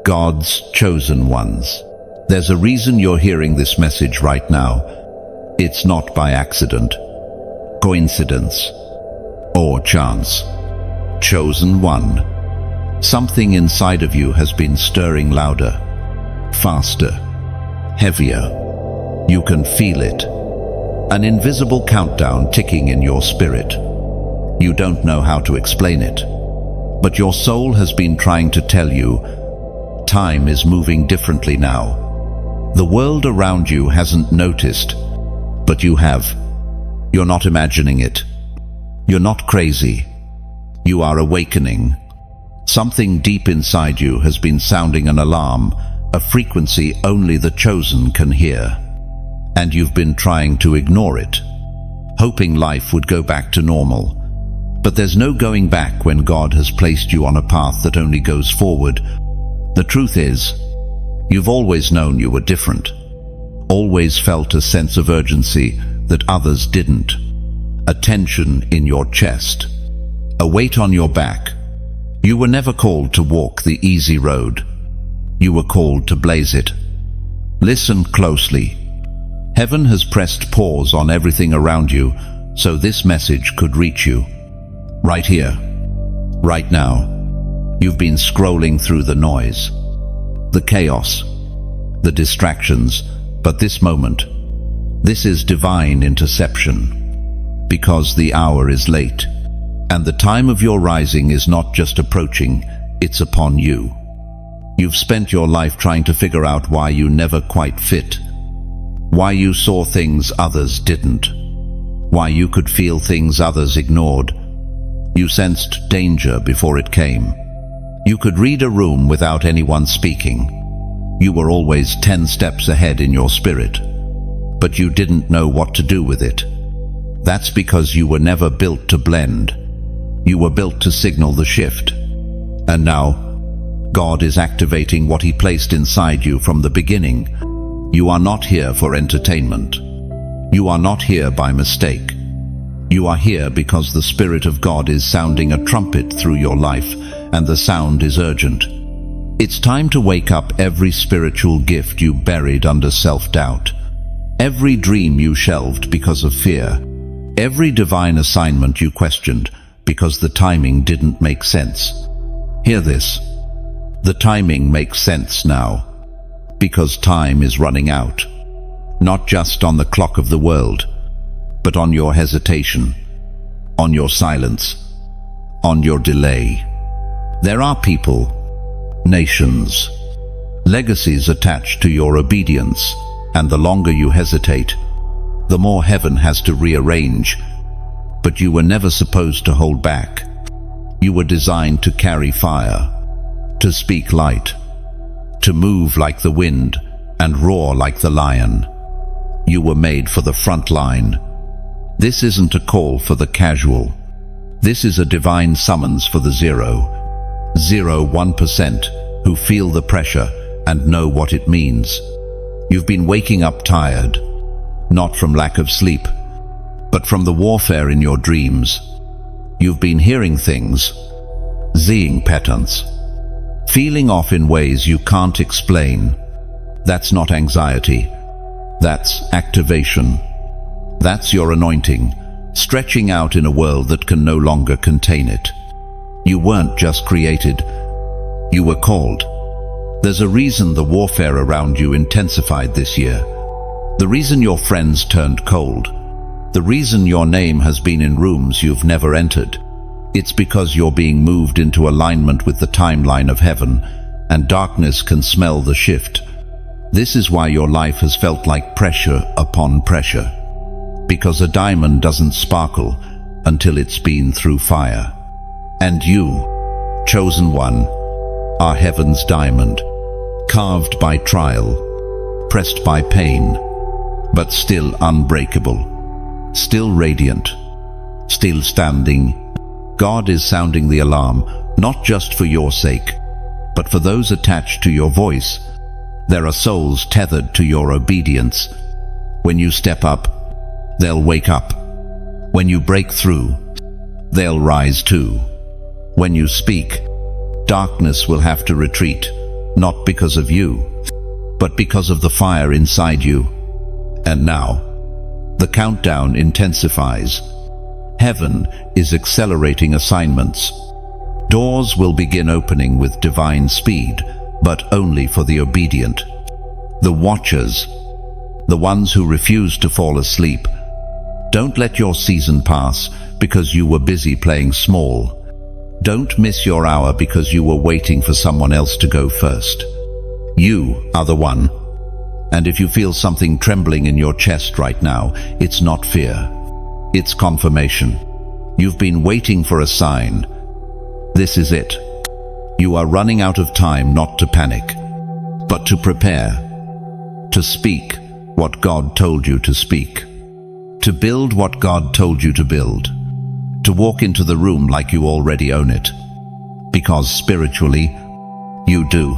God's chosen ones. There's a reason you're hearing this message right now. It's not by accident, coincidence, or chance. Chosen one. Something inside of you has been stirring louder, faster, heavier. You can feel it. An invisible countdown ticking in your spirit. You don't know how to explain it, but your soul has been trying to tell you, time is moving differently now. The world around you hasn't noticed, but you have. You're not imagining it. You're not crazy. You are awakening. Something deep inside you has been sounding an alarm, a frequency only the chosen can hear. And you've been trying to ignore it, hoping life would go back to normal. But there's no going back when God has placed you on a path that only goes forward. The truth is, you've always known you were different, always felt a sense of urgency that others didn't, a tension in your chest, a weight on your back. You were never called to walk the easy road. You were called to blaze it. Listen closely. Heaven has pressed pause on everything around you so this message could reach you. Right here, right now. You've been scrolling through the noise, the chaos, the distractions, but this moment, this is divine interception, because the hour is late, and the time of your rising is not just approaching, it's upon you. You've spent your life trying to figure out why you never quite fit, why you saw things others didn't, why you could feel things others ignored. You sensed danger before it came. You could read a room without anyone speaking. You were always 10 steps ahead in your spirit, but you didn't know what to do with it. That's because you were never built to blend. You were built to signal the shift. And now, God is activating what He placed inside you from the beginning. You are not here for entertainment. You are not here by mistake. You are here because the Spirit of God is sounding a trumpet through your life, and the sound is urgent. It's time to wake up every spiritual gift you buried under self-doubt, every dream you shelved because of fear, every divine assignment you questioned because the timing didn't make sense. Hear this. The timing makes sense now, because time is running out, not just on the clock of the world, but on your hesitation, on your silence, on your delay. There are people, nations, legacies attached to your obedience, and the longer you hesitate, the more heaven has to rearrange. But you were never supposed to hold back. You were designed to carry fire, to speak light, to move like the wind and roar like the lion. You were made for the front line. This isn't a call for the casual. This is a divine summons for the 0.01% who feel the pressure and know what it means. You've been waking up tired, not from lack of sleep, but from the warfare in your dreams. You've been hearing things, seeing patterns, feeling off in ways you can't explain. That's not anxiety. That's activation. That's your anointing, stretching out in a world that can no longer contain it. You weren't just created, you were called. There's a reason the warfare around you intensified this year. The reason your friends turned cold. The reason your name has been in rooms you've never entered. It's because you're being moved into alignment with the timeline of heaven, and darkness can smell the shift. This is why your life has felt like pressure upon pressure. Because a diamond doesn't sparkle until it's been through fire. And you, chosen one, are heaven's diamond, carved by trial, pressed by pain, but still unbreakable, still radiant, still standing. God is sounding the alarm, not just for your sake, but for those attached to your voice. There are souls tethered to your obedience. When you step up, they'll wake up. When you break through, they'll rise too. When you speak, darkness will have to retreat. not because of you, but because of the fire inside you. And now, the countdown intensifies. Heaven is accelerating assignments. Doors will begin opening with divine speed, but only for the obedient. The watchers, the ones who refuse to fall asleep. Don't let your season pass because you were busy playing small. Don't miss your hour because you were waiting for someone else to go first. You are the one. And if you feel something trembling in your chest right now, it's not fear. It's confirmation. You've been waiting for a sign. This is it. You are running out of time not to panic, but to prepare, to speak what God told you to speak, to build what God told you to build, to walk into the room like you already own it. Because spiritually, you do.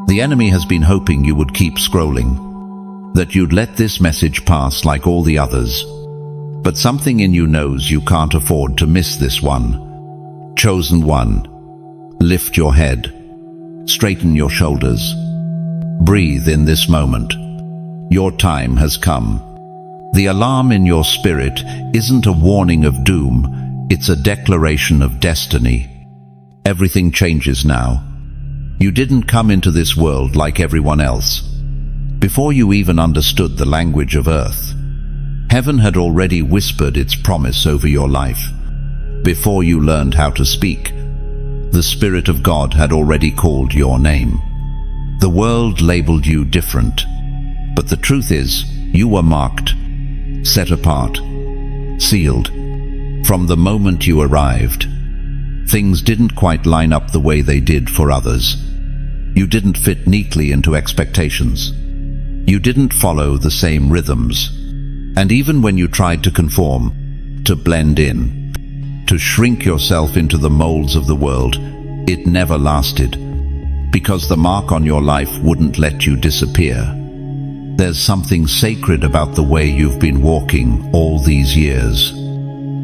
The enemy has been hoping you would keep scrolling, that you'd let this message pass like all the others. But something in you knows you can't afford to miss this one. Chosen one. Lift your head. Straighten your shoulders. Breathe in this moment. Your time has come. The alarm in your spirit isn't a warning of doom, it's a declaration of destiny. Everything changes now. You didn't come into this world like everyone else. Before you even understood the language of earth, heaven had already whispered its promise over your life. Before you learned how to speak, the Spirit of God had already called your name. The world labeled you different, but the truth is, you were marked, set apart, sealed. From the moment you arrived, things didn't quite line up the way they did for others. You didn't fit neatly into expectations. You didn't follow the same rhythms. And even when you tried to conform, to blend in, to shrink yourself into the molds of the world, it never lasted, because the mark on your life wouldn't let you disappear. There's something sacred about the way you've been walking all these years,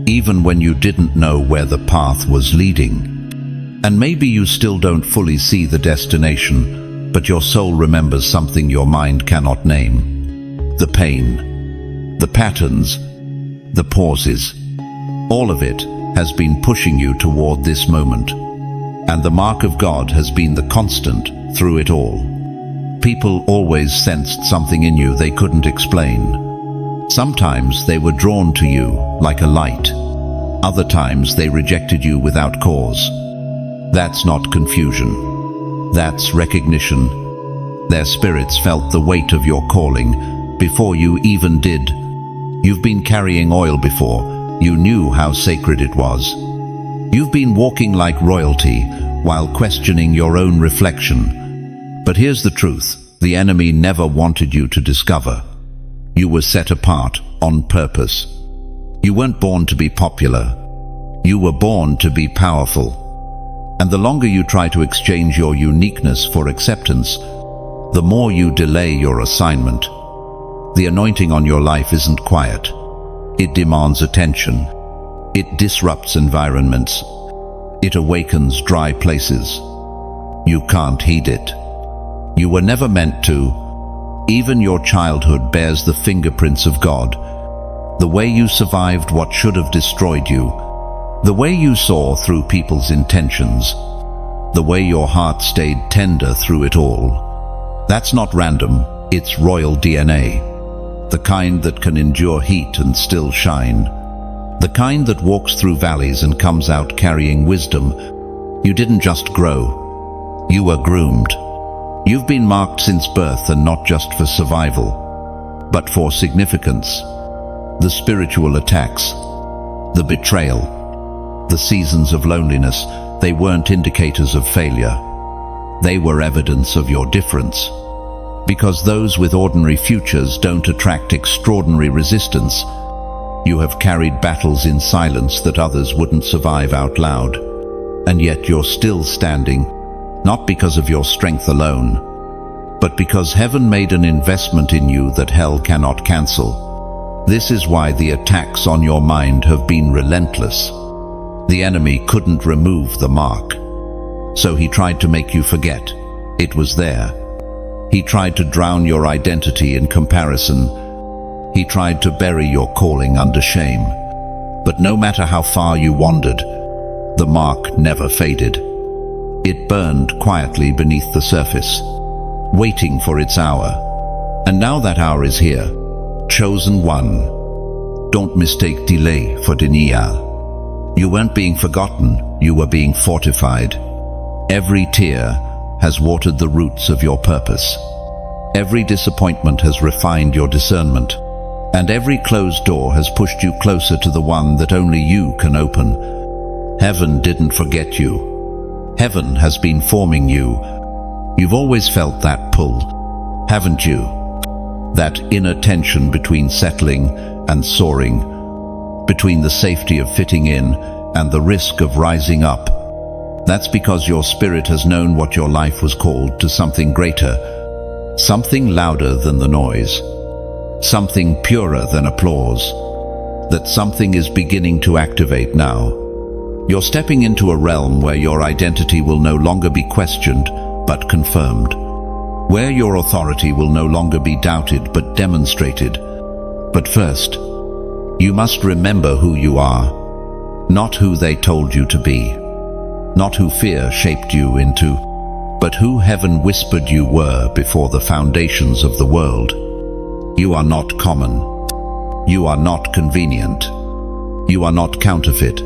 even when you didn't know where the path was leading. And maybe you still don't fully see the destination, but your soul remembers something your mind cannot name. The pain, the patterns, the pauses, all of it has been pushing you toward this moment. And the mark of God has been the constant through it all. People always sensed something in you they couldn't explain. Sometimes they were drawn to you like a light. Other times they rejected you without cause. That's not confusion. That's recognition. Their spirits felt the weight of your calling before you even did. You've been carrying oil before. You knew how sacred it was. You've been walking like royalty while questioning your own reflection. But here's the truth. The enemy never wanted you to discover. You were set apart on purpose. You weren't born to be popular. You were born to be powerful. And the longer you try to exchange your uniqueness for acceptance, the more you delay your assignment. The anointing on your life isn't quiet. It demands attention. It disrupts environments. It awakens dry places. You can't heed it. You were never meant to. Even your childhood bears the fingerprints of God. The way you survived what should have destroyed you. The way you saw through people's intentions. The way your heart stayed tender through it all. That's not random. It's royal DNA. The kind that can endure heat and still shine. The kind that walks through valleys and comes out carrying wisdom. You didn't just grow. You were groomed. You've been marked since birth, and not just for survival, but for significance. The spiritual attacks, the betrayal, the seasons of loneliness, they weren't indicators of failure. They were evidence of your difference. Because those with ordinary futures don't attract extraordinary resistance, you have carried battles in silence that others wouldn't survive out loud. And yet you're still standing, not because of your strength alone, but because heaven made an investment in you that hell cannot cancel. This is why the attacks on your mind have been relentless. The enemy couldn't remove the mark, so he tried to make you forget. It was there. He tried to drown your identity in comparison. He tried to bury your calling under shame. But no matter how far you wandered, the mark never faded. It burned quietly beneath the surface, waiting for its hour. And now that hour is here. Chosen one. Don't mistake delay for denial. You weren't being forgotten, you were being fortified. Every tear has watered the roots of your purpose. Every disappointment has refined your discernment. And every closed door has pushed you closer to the one that only you can open. Heaven didn't forget you. Heaven has been forming you. You've always felt that pull, haven't you? That inner tension between settling and soaring, between the safety of fitting in and the risk of rising up. That's because your spirit has known what your life was called to something greater, something louder than the noise, something purer than applause. That something is beginning to activate now. You're stepping into a realm where your identity will no longer be questioned, but confirmed. Where your authority will no longer be doubted, but demonstrated. But first, you must remember who you are, not who they told you to be, not who fear shaped you into, but who heaven whispered you were before the foundations of the world. You are not common. You are not convenient. You are not counterfeit.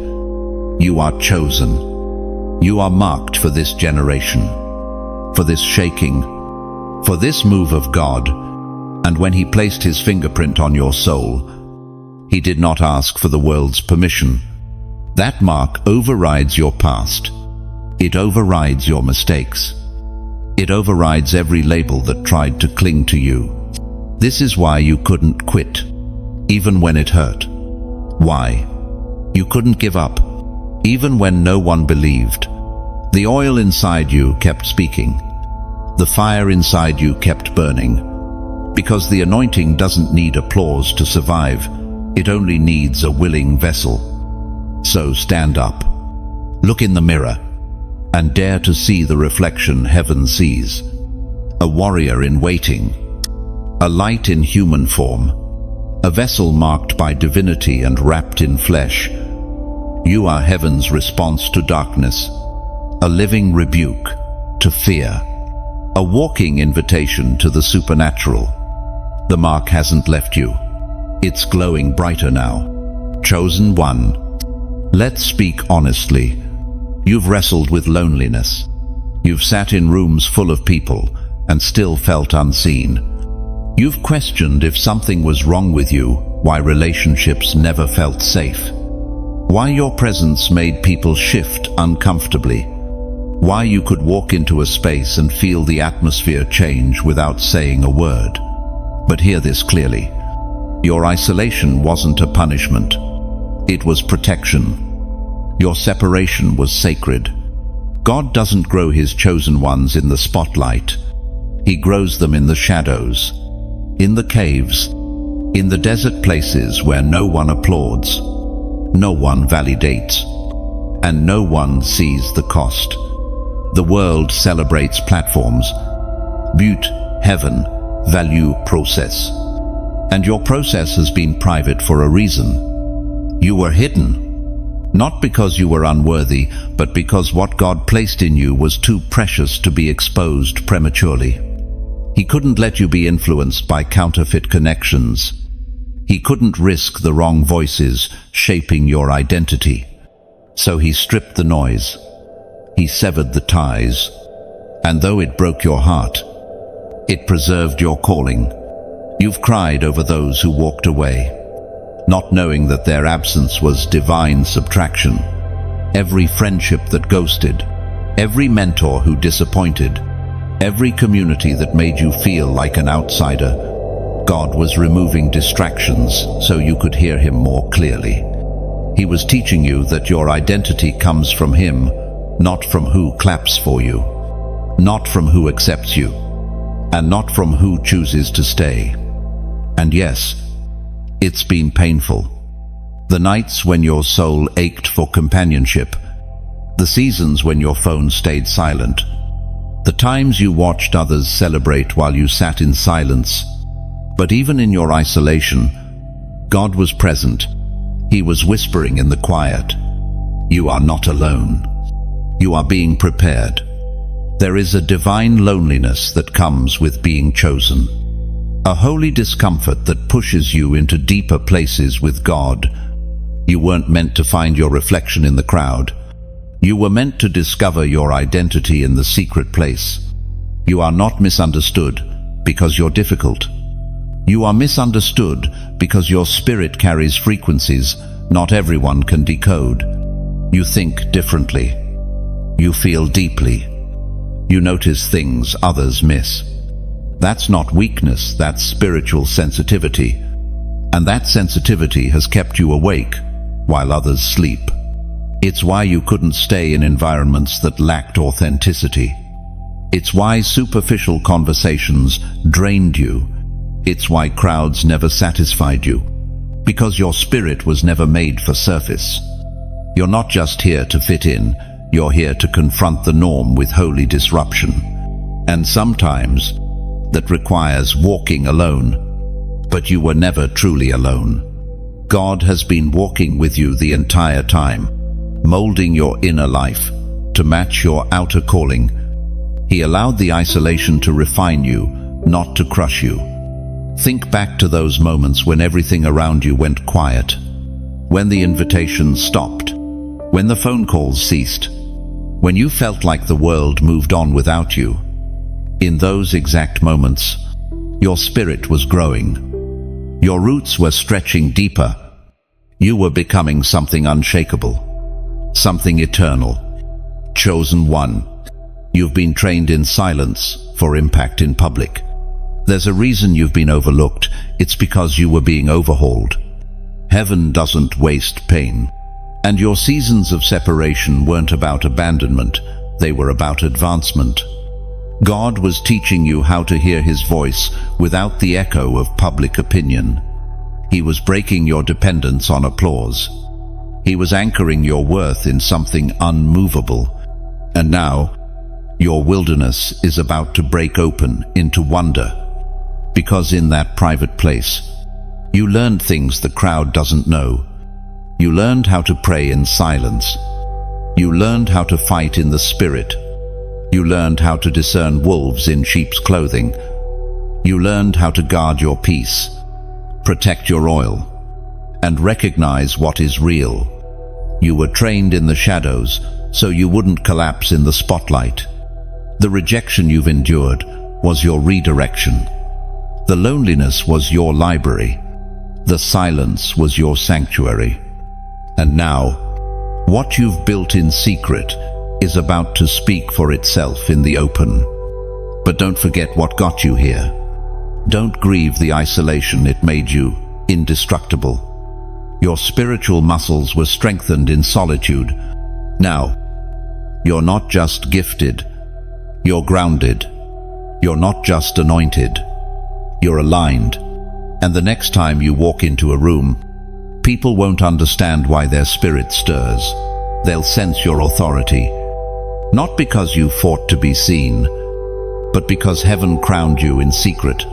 You are chosen. You are marked for this generation, for this shaking, for this move of God. And when He placed His fingerprint on your soul, He did not ask for the world's permission. That mark overrides your past. It overrides your mistakes. It overrides every label that tried to cling to you. This is why you couldn't quit, even when it hurt. Why? You couldn't give up, even when no one believed. The oil inside you kept speaking. The fire inside you kept burning. Because the anointing doesn't need applause to survive. It only needs a willing vessel. So stand up, look in the mirror, and dare to see the reflection heaven sees. A warrior in waiting, a light in human form, a vessel marked by divinity and wrapped in flesh. You are heaven's response to darkness, a living rebuke to fear, a walking invitation to the supernatural. The mark hasn't left you. It's glowing brighter now. Chosen one. Let's speak honestly. You've wrestled with loneliness. You've sat in rooms full of people and still felt unseen. You've questioned if something was wrong with you, why relationships never felt safe, why your presence made people shift uncomfortably, why you could walk into a space and feel the atmosphere change without saying a word. But hear this clearly. Your isolation wasn't a punishment. It was protection. Your separation was sacred. God doesn't grow His chosen ones in the spotlight. He grows them in the shadows, in the caves, in the desert places where no one applauds, no one validates, and no one sees the cost. The world celebrates platforms, beauty, heaven, value, process. And your process has been private for a reason. You were hidden. Not because you were unworthy, but because what God placed in you was too precious to be exposed prematurely. He couldn't let you be influenced by counterfeit connections. He couldn't risk the wrong voices shaping your identity. So He stripped the noise. He severed the ties. And though it broke your heart, it preserved your calling. You've cried over those who walked away, not knowing that their absence was divine subtraction. Every friendship that ghosted, every mentor who disappointed, every community that made you feel like an outsider, God was removing distractions so you could hear Him more clearly. He was teaching you that your identity comes from Him, not from who claps for you, not from who accepts you, and not from who chooses to stay. And yes, it's been painful. The nights when your soul ached for companionship, the seasons when your phone stayed silent, The times you watched others celebrate while you sat in silence. But even in your isolation, God was present. He was whispering in the quiet. You are not alone. You are being prepared. There is a divine loneliness that comes with being chosen. A holy discomfort that pushes you into deeper places with God. You weren't meant to find your reflection in the crowd. You were meant to discover your identity in the secret place. You are not misunderstood because you're difficult. You are misunderstood because your spirit carries frequencies not everyone can decode. You think differently. You feel deeply. You notice things others miss. That's not weakness, that's spiritual sensitivity. And that sensitivity has kept you awake while others sleep. It's why you couldn't stay in environments that lacked authenticity. It's why superficial conversations drained you. It's why crowds never satisfied you. Because your spirit was never made for surface. You're not just here to fit in, you're here to confront the norm with holy disruption. And sometimes that requires walking alone. But you were never truly alone. God has been walking with you the entire time, molding your inner life to match your outer calling. He allowed the isolation to refine you, not to crush you. Think back to those moments when everything around you went quiet, when the invitations stopped, when the phone calls ceased, when you felt like the world moved on without you. In those exact moments, your spirit was growing. Your roots were stretching deeper. You were becoming something unshakable, something eternal. Chosen one. You've been trained in silence for impact in public. There's a reason you've been overlooked. It's because you were being overhauled. Heaven doesn't waste pain. And your seasons of separation weren't about abandonment. They were about advancement. God was teaching you how to hear His voice without the echo of public opinion. He was breaking your dependence on applause. He was anchoring your worth in something unmovable. And now, your wilderness is about to break open into wonder. Because in that private place, you learned things the crowd doesn't know. You learned how to pray in silence. You learned how to fight in the spirit. You learned how to discern wolves in sheep's clothing. You learned how to guard your peace, protect your oil, and recognize what is real. You were trained in the shadows so you wouldn't collapse in the spotlight. The rejection you've endured was your redirection. The loneliness was your library. The silence was your sanctuary. And now, what you've built in secret is about to speak for itself in the open. But don't forget what got you here. Don't grieve the isolation it made you indestructible. Your spiritual muscles were strengthened in solitude. Now, you're not just gifted, you're grounded. You're not just anointed, you're aligned. And the next time you walk into a room, people won't understand why their spirit stirs. They'll sense your authority. Not because you fought to be seen, but because heaven crowned you in secret.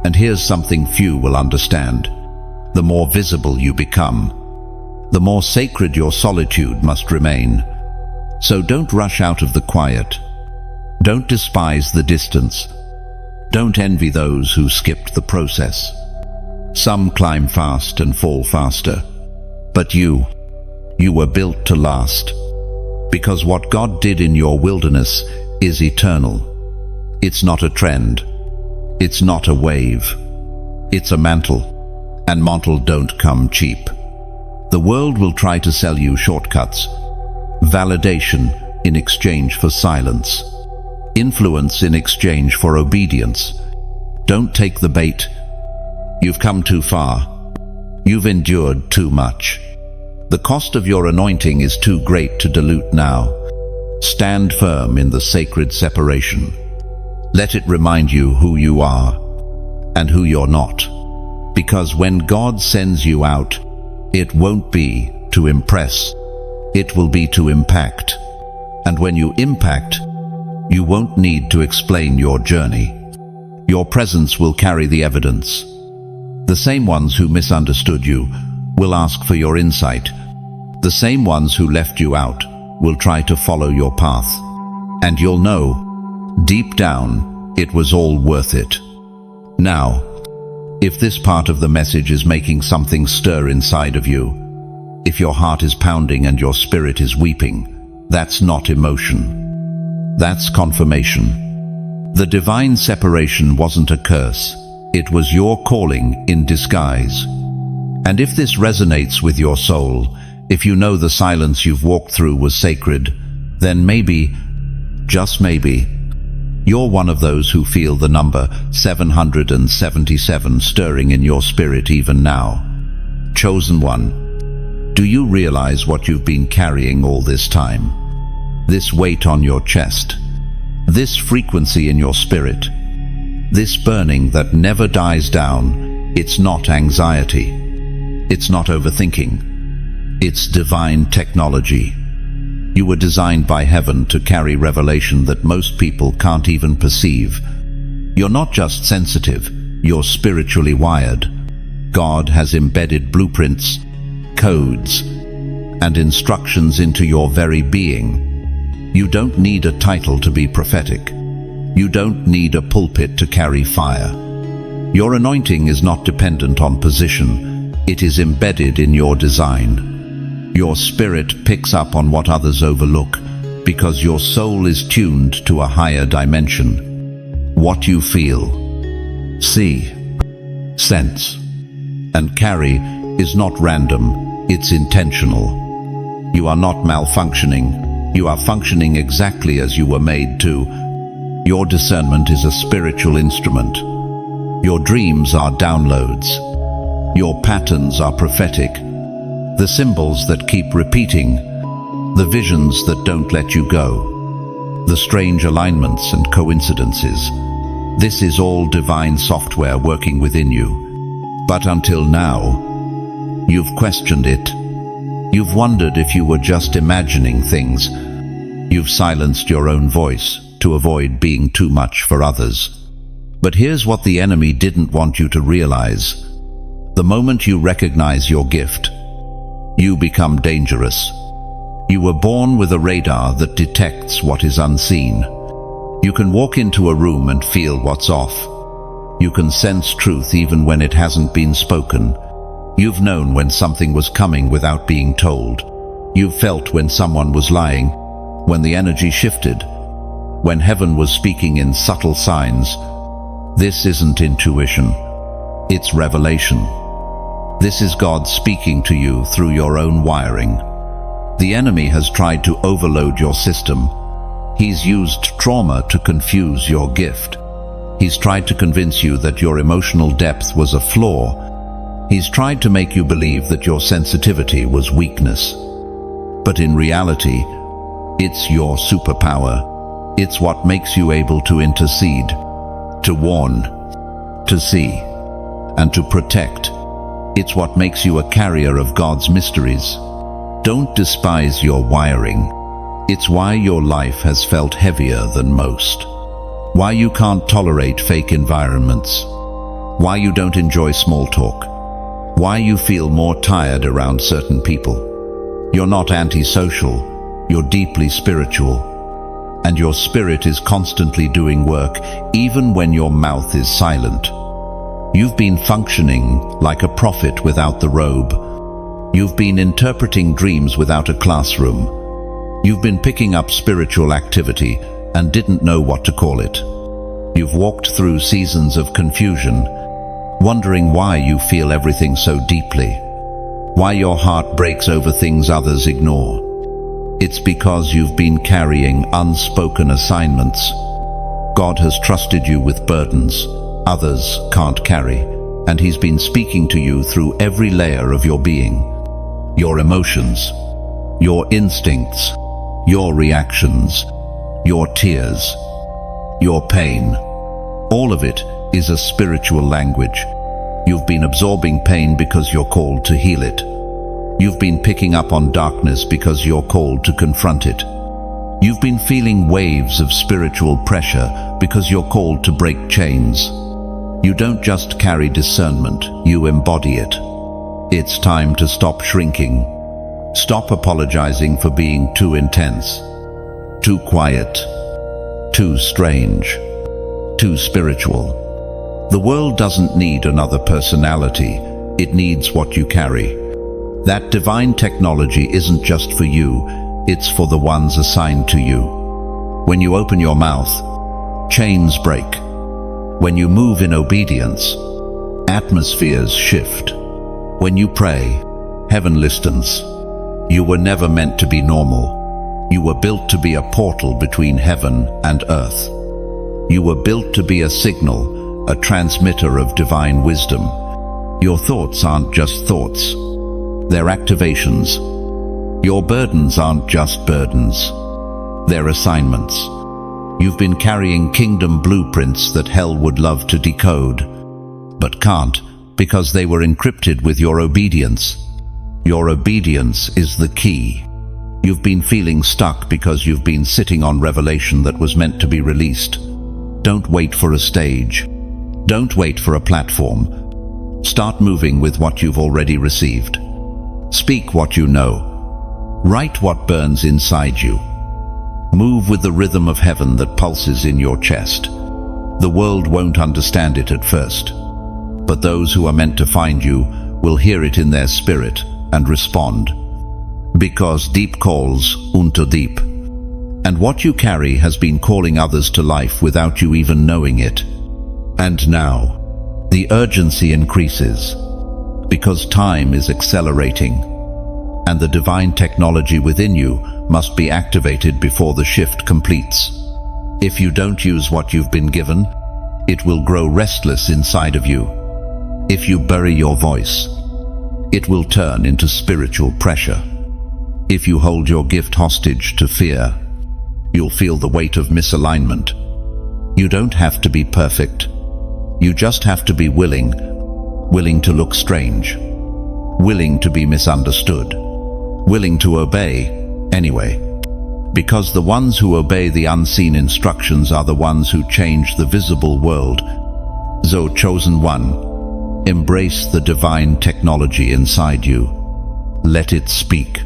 And here's something few will understand. The more visible you become, the more sacred your solitude must remain. So don't rush out of the quiet. Don't despise the distance. Don't envy those who skipped the process. Some climb fast and fall faster. But you were built to last. Because what God did in your wilderness is eternal. It's not a trend. It's not a wave. It's a mantle. And mantles don't come cheap. The world will try to sell you shortcuts. Validation in exchange for silence. Influence in exchange for obedience. Don't take the bait. You've come too far. You've endured too much. The cost of your anointing is too great to dilute now. Stand firm in the sacred separation. Let it remind you who you are and who you're not. Because when God sends you out, it won't be to impress. It will be to impact. And when you impact, You won't need to explain your journey. Your presence will carry the evidence. The same ones who misunderstood you will ask for your insight. The same ones who left you out will try to follow your path. And you'll know, deep down, it was all worth it. Now, if this part of the message is making something stir inside of you, if your heart is pounding and your spirit is weeping, that's not emotion. That's confirmation. The divine separation wasn't a curse. It was your calling in disguise. And if this resonates with your soul, if you know the silence you've walked through was sacred, then maybe, just maybe, you're one of those who feel the number 777 stirring in your spirit even now. Chosen one, do you realize what you've been carrying all this time? This weight on your chest, this frequency in your spirit, this burning that never dies down. It's not anxiety. It's not overthinking. It's divine technology. You were designed by heaven to carry revelation that most people can't even perceive. You're not just sensitive, you're spiritually wired. God has embedded blueprints, codes, and instructions into your very being. You don't need a title to be prophetic. You don't need a pulpit to carry fire. Your anointing is not dependent on position. It is embedded in your design. Your spirit picks up on what others overlook because your soul is tuned to a higher dimension. What you feel, see, sense, and carry is not random, it's intentional. You are not malfunctioning. You are functioning exactly as you were made to. Your discernment is a spiritual instrument. Your dreams are downloads. Your patterns are prophetic. The symbols that keep repeating, the visions that don't let you go, the strange alignments and coincidences. This is all divine software working within you. But until now, you've questioned it. You've wondered if you were just imagining things. You've silenced your own voice to avoid being too much for others. But here's what the enemy didn't want you to realize. The moment you recognize your gift, you become dangerous. You were born with a radar that detects what is unseen. You can walk into a room and feel what's off. You can sense truth even when it hasn't been spoken. You've known when something was coming without being told. You've felt when someone was lying, when the energy shifted, when heaven was speaking in subtle signs. This isn't intuition. It's revelation. This is God speaking to you through your own wiring. The enemy has tried to overload your system. He's used trauma to confuse your gift. He's tried to convince you that your emotional depth was a flaw. He's tried to make you believe that your sensitivity was weakness. But in reality, it's your superpower. It's what makes you able to intercede, to warn, to see, and to protect. It's what makes you a carrier of God's mysteries. Don't despise your wiring. It's why your life has felt heavier than most. Why you can't tolerate fake environments. Why you don't enjoy small talk. Why you feel more tired around certain people. You're not antisocial. You're deeply spiritual. And your spirit is constantly doing work, even when your mouth is silent. You've been functioning like a prophet without the robe. You've been interpreting dreams without a classroom. You've been picking up spiritual activity and didn't know what to call it. You've walked through seasons of confusion, wondering why you feel everything so deeply, why your heart breaks over things others ignore. It's because you've been carrying unspoken assignments. God has trusted you with burdens others can't carry, and He's been speaking to you through every layer of your being. Your emotions, your instincts, your reactions, your tears, your pain. All of it is a spiritual language. You've been absorbing pain because you're called to heal it. You've been picking up on darkness because you're called to confront it. You've been feeling waves of spiritual pressure because you're called to break chains. You don't just carry discernment, you embody it. It's time to stop shrinking. Stop apologizing for being too intense, too quiet, too strange, too spiritual. The world doesn't need another personality, it needs what you carry. That divine technology isn't just for you, it's for the ones assigned to you. When you open your mouth, chains break. When you move in obedience, atmospheres shift. When you pray, heaven listens. You were never meant to be normal. You were built to be a portal between heaven and earth. You were built to be a signal, a transmitter of divine wisdom. Your thoughts aren't just thoughts. They're activations. Your burdens aren't just burdens. They're assignments. You've been carrying kingdom blueprints that hell would love to decode, but can't because they were encrypted with your obedience. Your obedience is the key. You've been feeling stuck because you've been sitting on revelation that was meant to be released. Don't wait for a stage. Don't wait for a platform. Start moving with what you've already received. Speak what you know. Write what burns inside you. Move with the rhythm of heaven that pulses in your chest. The world won't understand it at first, but those who are meant to find you will hear it in their spirit and respond. Because deep calls unto deep. And what you carry has been calling others to life without you even knowing it. And now, the urgency increases, because time is accelerating, and the divine technology within you must be activated before the shift completes. If you don't use what you've been given, it will grow restless inside of you. If you bury your voice, it will turn into spiritual pressure. If you hold your gift hostage to fear, you'll feel the weight of misalignment. You don't have to be perfect. You just have to be willing to look strange, willing to be misunderstood, willing to obey anyway. Because the ones who obey the unseen instructions are the ones who change the visible world. So, chosen one, embrace the divine technology inside you. Let it speak.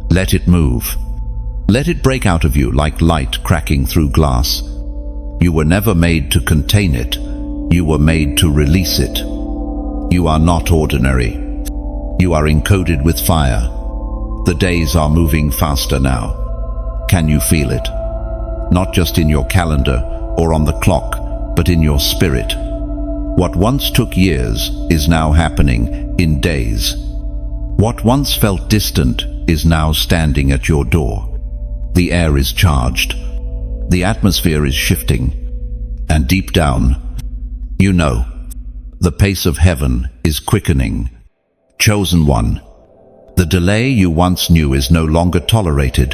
Let it move. Let it break out of you like light cracking through glass. You were never made to contain it. You were made to release it. You are not ordinary. You are encoded with fire. The days are moving faster now. Can you feel it? Not just in your calendar or on the clock, but in your spirit. What once took years is now happening in days. What once felt distant is now standing at your door. The air is charged. The atmosphere is shifting. And deep down, you know, the pace of heaven is quickening. Chosen one, the delay you once knew is no longer tolerated.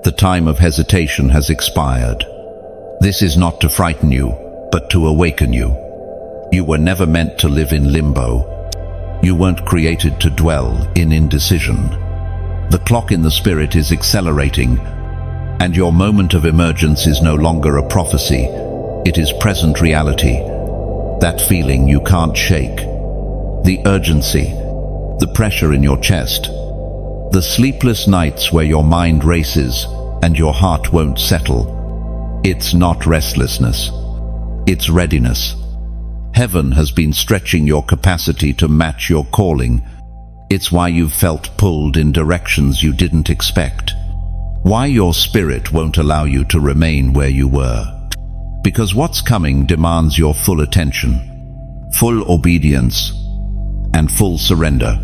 The time of hesitation has expired. This is not to frighten you, but to awaken you. You were never meant to live in limbo. You weren't created to dwell in indecision. The clock in the spirit is accelerating, and your moment of emergence is no longer a prophecy. It is present reality. That feeling you can't shake. The urgency, the pressure in your chest, the sleepless nights where your mind races and your heart won't settle. It's not restlessness. It's readiness. Heaven has been stretching your capacity to match your calling. It's why you've felt pulled in directions you didn't expect. Why your spirit won't allow you to remain where you were. Because what's coming demands your full attention, full obedience, and full surrender.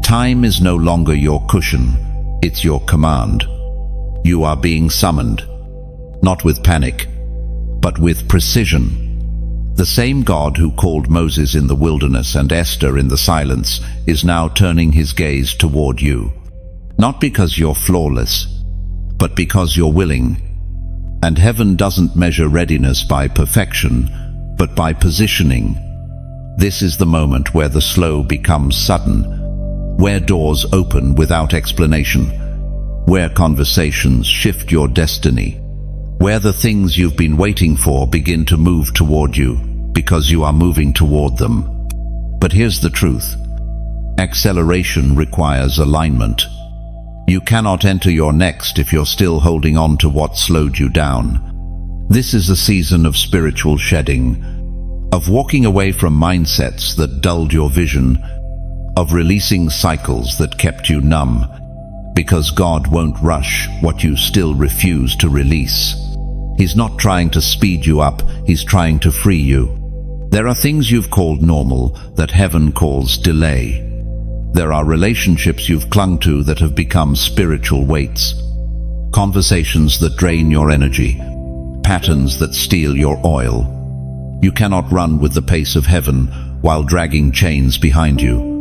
Time is no longer your cushion, it's your command. You are being summoned, not with panic, but with precision. The same God who called Moses in the wilderness and Esther in the silence is now turning his gaze toward you. Not because you're flawless, but because you're willing. And heaven doesn't measure readiness by perfection, but by positioning. This is the moment where the slow becomes sudden, where doors open without explanation, where conversations shift your destiny, where the things you've been waiting for begin to move toward you because you are moving toward them. But here's the truth. Acceleration requires alignment. You cannot enter your next if you're still holding on to what slowed you down. This is a season of spiritual shedding, of walking away from mindsets that dulled your vision, of releasing cycles that kept you numb, because God won't rush what you still refuse to release. He's not trying to speed you up, he's trying to free you. There are things you've called normal that heaven calls delay. There are relationships you've clung to that have become spiritual weights. Conversations that drain your energy. Patterns that steal your oil. You cannot run with the pace of heaven while dragging chains behind you.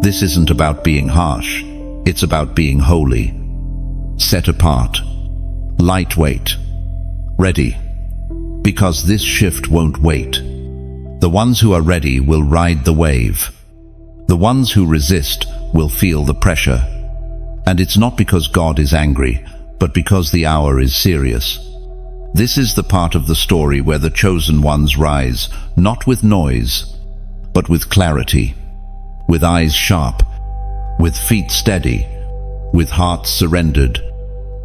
This isn't about being harsh. It's about being holy. Set apart. Lightweight. Ready. Because this shift won't wait. The ones who are ready will ride the wave. The ones who resist will feel the pressure. And it's not because God is angry, but because the hour is serious. This is the part of the story where the chosen ones rise, not with noise, but with clarity, with eyes sharp, with feet steady, with hearts surrendered.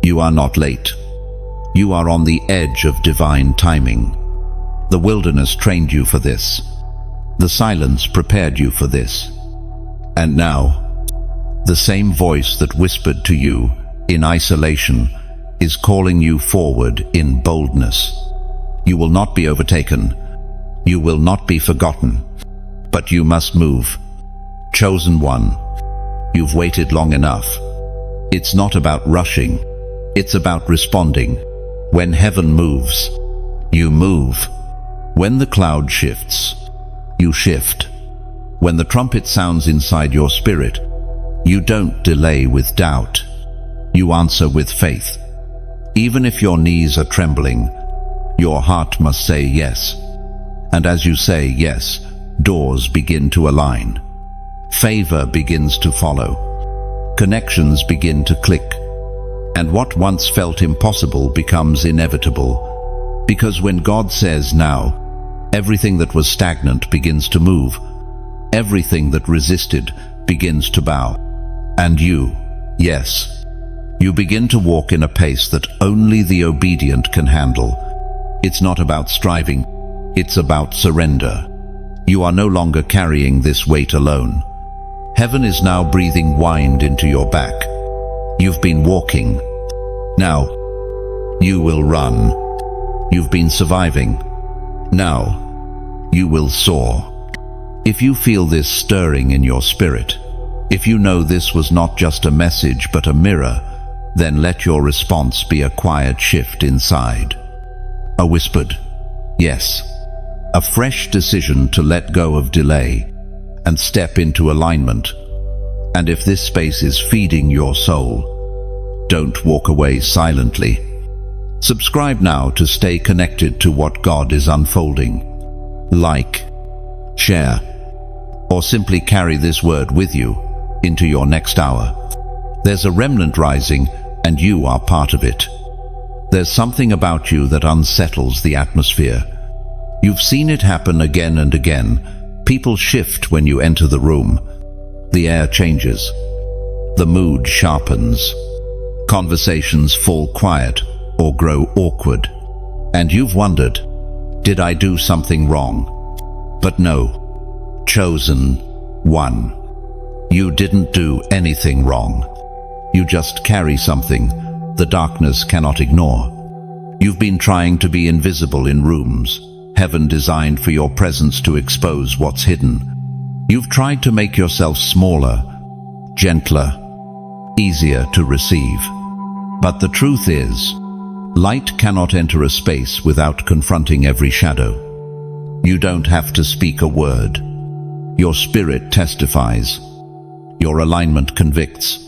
You are not late. You are on the edge of divine timing. The wilderness trained you for this. The silence prepared you for this. And now, the same voice that whispered to you in isolation is calling you forward in boldness. You will not be overtaken. You will not be forgotten. But you must move. Chosen one, you've waited long enough. It's not about rushing. It's about responding. When heaven moves, you move. When the cloud shifts, you shift. When the trumpet sounds inside your spirit, you don't delay with doubt. You answer with faith. Even if your knees are trembling, your heart must say yes. And as you say yes, doors begin to align. Favor begins to follow. Connections begin to click. And what once felt impossible becomes inevitable. Because when God says now, everything that was stagnant begins to move. Everything that resisted begins to bow. And you, yes, you begin to walk in a pace that only the obedient can handle. It's not about striving, it's about surrender. You are no longer carrying this weight alone. Heaven is now breathing wind into your back. You've been walking. Now, you will run. You've been surviving. Now, you will soar. If you feel this stirring in your spirit, if you know this was not just a message but a mirror, then let your response be a quiet shift inside. A whispered yes. A fresh decision to let go of delay and step into alignment. And if this space is feeding your soul, don't walk away silently. Subscribe now to stay connected to what God is unfolding. Like, share, or simply carry this word with you into your next hour. There's a remnant rising, and you are part of it. There's something about you that unsettles the atmosphere. You've seen it happen again and again. People shift when you enter the room. The air changes. The mood sharpens. Conversations fall quiet or grow awkward. And you've wondered, did I do something wrong? But no. Chosen one. You didn't do anything wrong. You just carry something the darkness cannot ignore. You've been trying to be invisible in rooms heaven designed for your presence to expose what's hidden. You've tried to make yourself smaller, gentler, easier to receive. But the truth is, light cannot enter a space without confronting every shadow. You don't have to speak a word. Your spirit testifies. Your alignment convicts.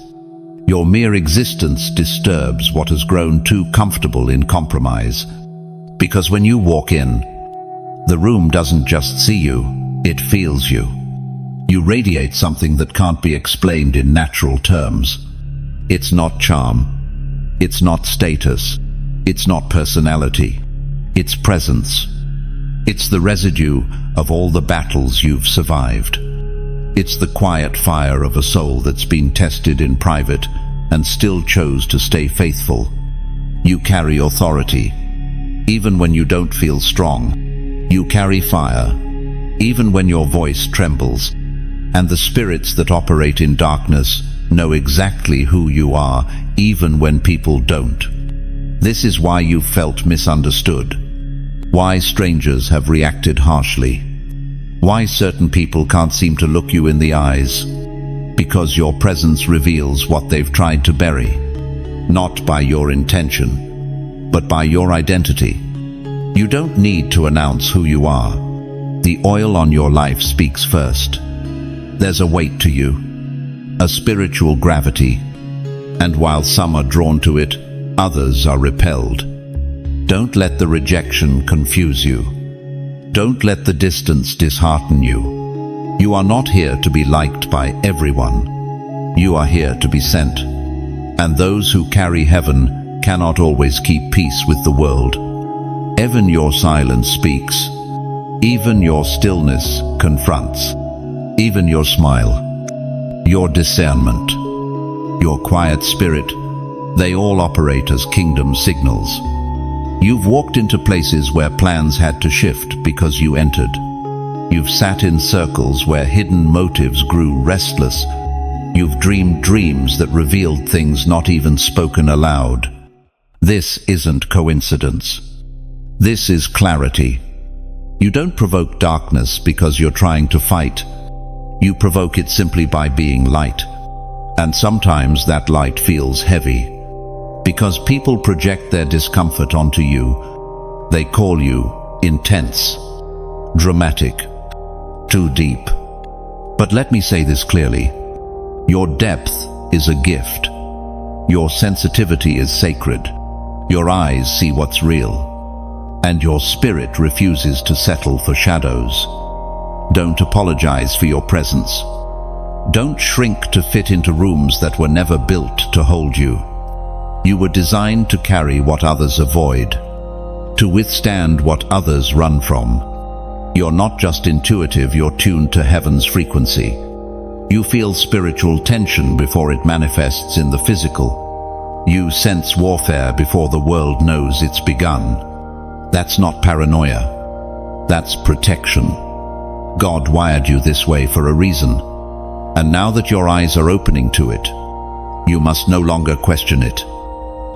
Your mere existence disturbs what has grown too comfortable in compromise. Because when you walk in, the room doesn't just see you, it feels you. You radiate something that can't be explained in natural terms. It's not charm. It's not status. It's not personality. It's presence. It's the residue of all the battles you've survived. It's the quiet fire of a soul that's been tested in private and still chose to stay faithful. You carry authority. Even when you don't feel strong, you carry fire. Even when your voice trembles, and the spirits that operate in darkness know exactly who you are, even when people don't. This is why you've felt misunderstood. Why strangers have reacted harshly. Why certain people can't seem to look you in the eyes. Because your presence reveals what they've tried to bury. Not by your intention, but by your identity. You don't need to announce who you are. The oil on your life speaks first. There's a weight to you, a spiritual gravity, and while some are drawn to it, others are repelled. Don't let the rejection confuse you. Don't let the distance dishearten you. You are not here to be liked by everyone. You are here to be sent. And those who carry heaven cannot always keep peace with the world. Even your silence speaks. Even your stillness confronts. Even your smile, your discernment, your quiet spirit, they all operate as kingdom signals. You've walked into places where plans had to shift because you entered. You've sat in circles where hidden motives grew restless. You've dreamed dreams that revealed things not even spoken aloud. This isn't coincidence. This is clarity. You don't provoke darkness because you're trying to fight. You provoke it simply by being light. And sometimes that light feels heavy. Because people project their discomfort onto you. They call you intense, dramatic, too deep. But let me say this clearly. Your depth is a gift. Your sensitivity is sacred. Your eyes see what's real. And your spirit refuses to settle for shadows. Don't apologize for your presence. Don't shrink to fit into rooms that were never built to hold you. You were designed to carry what others avoid, to withstand what others run from. You're not just intuitive, you're tuned to heaven's frequency. You feel spiritual tension before it manifests in the physical. You sense warfare before the world knows it's begun. That's not paranoia. That's protection. God wired you this way for a reason. And now that your eyes are opening to it, you must no longer question it.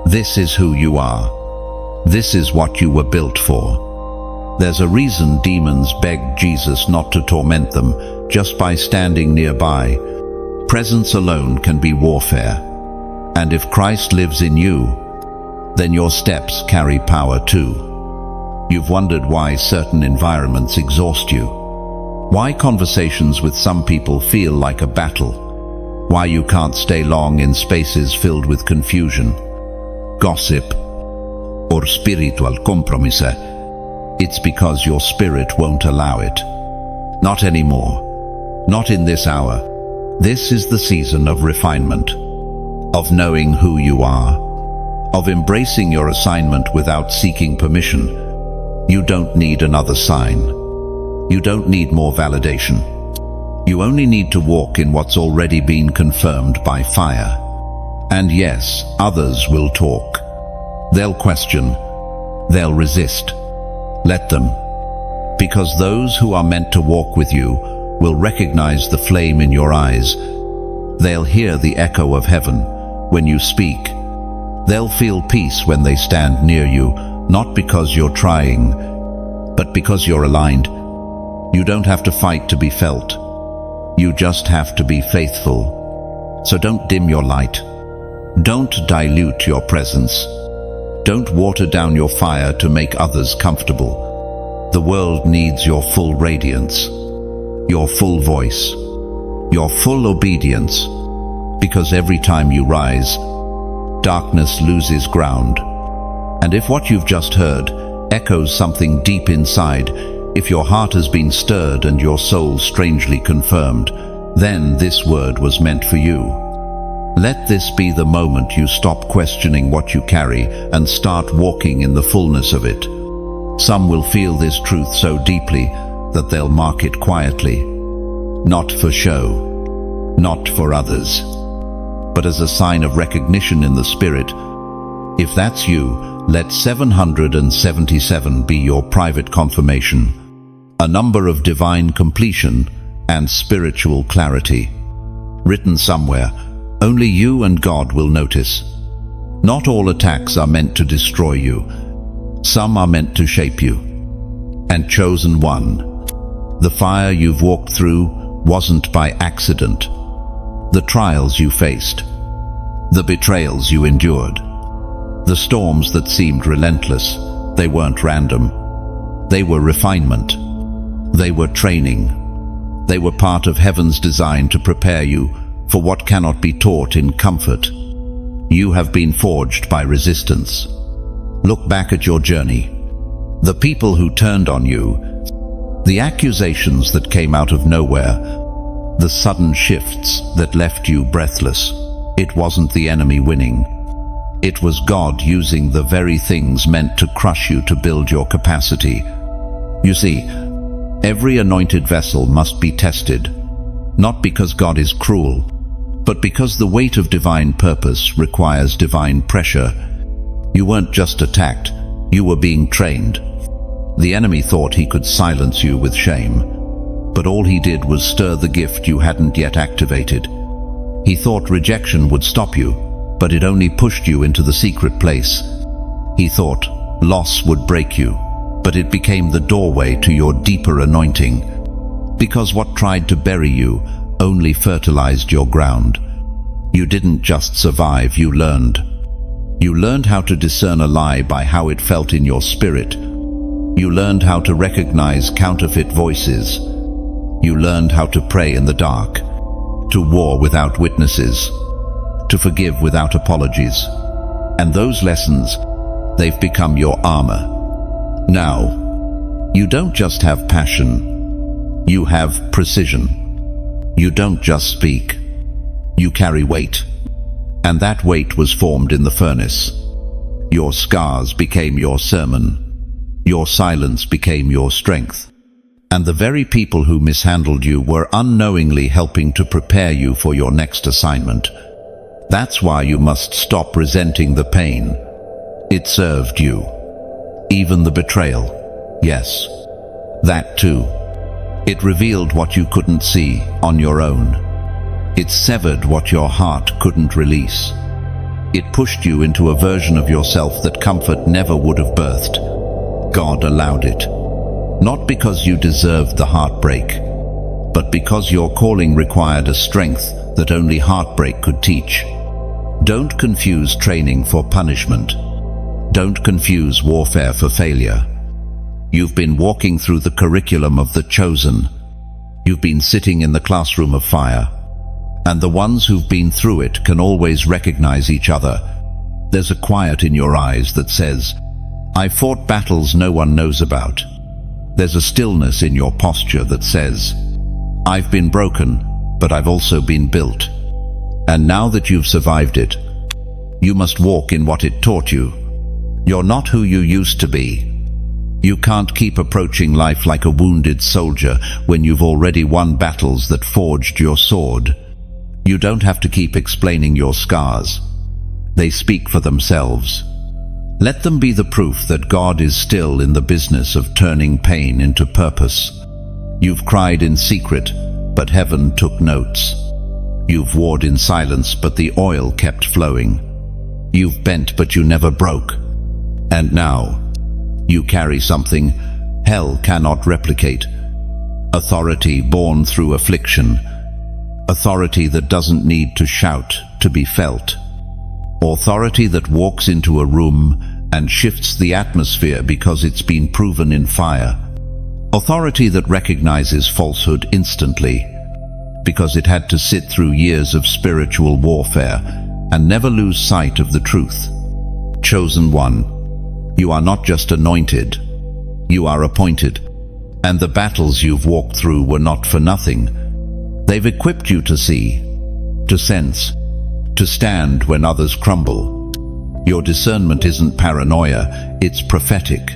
This is who you are. This is what you were built for. There's a reason demons begged Jesus not to torment them just by standing nearby. Presence alone can be warfare. And if Christ lives in you, then your steps carry power too. You've wondered why certain environments exhaust you. Why conversations with some people feel like a battle. Why you can't stay long in spaces filled with confusion, gossip, or spiritual compromise. It's because your spirit won't allow it. Not anymore. Not in this hour. This is the season of refinement, of knowing who you are, of embracing your assignment without seeking permission. You don't need another sign. You don't need more validation. You only need to walk in what's already been confirmed by fire. And yes, others will talk. They'll question. They'll resist. Let them. Because those who are meant to walk with you will recognize the flame in your eyes. They'll hear the echo of heaven when you speak. They'll feel peace when they stand near you, not because you're trying, but because you're aligned. You don't have to fight to be felt. You just have to be faithful. So don't dim your light. Don't dilute your presence. Don't water down your fire to make others comfortable. The world needs your full radiance, your full voice, your full obedience, because every time you rise, darkness loses ground. And if what you've just heard echoes something deep inside, if your heart has been stirred and your soul strangely confirmed, then this word was meant for you. Let this be the moment you stop questioning what you carry and start walking in the fullness of it. Some will feel this truth so deeply that they'll mark it quietly, not for show, not for others, but as a sign of recognition in the Spirit. If that's you, let 777 be your private confirmation, a number of divine completion and spiritual clarity. Written somewhere, only you and God will notice. Not all attacks are meant to destroy you. Some are meant to shape you. And chosen one, the fire you've walked through wasn't by accident. The trials you faced, the betrayals you endured, the storms that seemed relentless, they weren't random. They were refinement. They were training. They were part of heaven's design to prepare you for what cannot be taught in comfort. You have been forged by resistance. Look back at your journey. The people who turned on you, the accusations that came out of nowhere, the sudden shifts that left you breathless. It wasn't the enemy winning. It was God using the very things meant to crush you to build your capacity. You see, every anointed vessel must be tested, not because God is cruel, but because the weight of divine purpose requires divine pressure. You weren't just attacked, you were being trained. The enemy thought he could silence you with shame, but all he did was stir the gift you hadn't yet activated. He thought rejection would stop you, but it only pushed you into the secret place. He thought loss would break you, but it became the doorway to your deeper anointing. Because what tried to bury you only fertilized your ground. You didn't just survive, you learned. You learned how to discern a lie by how it felt in your spirit. You learned how to recognize counterfeit voices. You learned how to pray in the dark, to war without witnesses, to forgive without apologies. And those lessons, they've become your armor. Now, you don't just have passion, you have precision. You don't just speak, you carry weight. And that weight was formed in the furnace. Your scars became your sermon. Your silence became your strength. And the very people who mishandled you were unknowingly helping to prepare you for your next assignment. That's why you must stop resenting the pain. It served you. Even the betrayal. Yes, that too. It revealed what you couldn't see on your own. It severed what your heart couldn't release. It pushed you into a version of yourself that comfort never would have birthed. God allowed it. Not because you deserved the heartbreak, but because your calling required a strength that only heartbreak could teach. Don't confuse training for punishment. Don't confuse warfare for failure. You've been walking through the curriculum of the chosen. You've been sitting in the classroom of fire. And the ones who've been through it can always recognize each other. There's a quiet in your eyes that says, "I fought battles no one knows about." There's a stillness in your posture that says, "I've been broken, but I've also been built." And now that you've survived it, you must walk in what it taught you. You're not who you used to be. You can't keep approaching life like a wounded soldier when you've already won battles that forged your sword. You don't have to keep explaining your scars. They speak for themselves. Let them be the proof that God is still in the business of turning pain into purpose. You've cried in secret, but heaven took notes. You've warred in silence, but the oil kept flowing. You've bent, but you never broke. And now, you carry something hell cannot replicate. Authority born through affliction. Authority that doesn't need to shout to be felt. Authority that walks into a room and shifts the atmosphere because it's been proven in fire. Authority that recognizes falsehood instantly because it had to sit through years of spiritual warfare and never lose sight of the truth. Chosen one, you are not just anointed, you are appointed. And the battles you've walked through were not for nothing. They've equipped you to see, to sense, to stand when others crumble. Your discernment isn't paranoia, it's prophetic.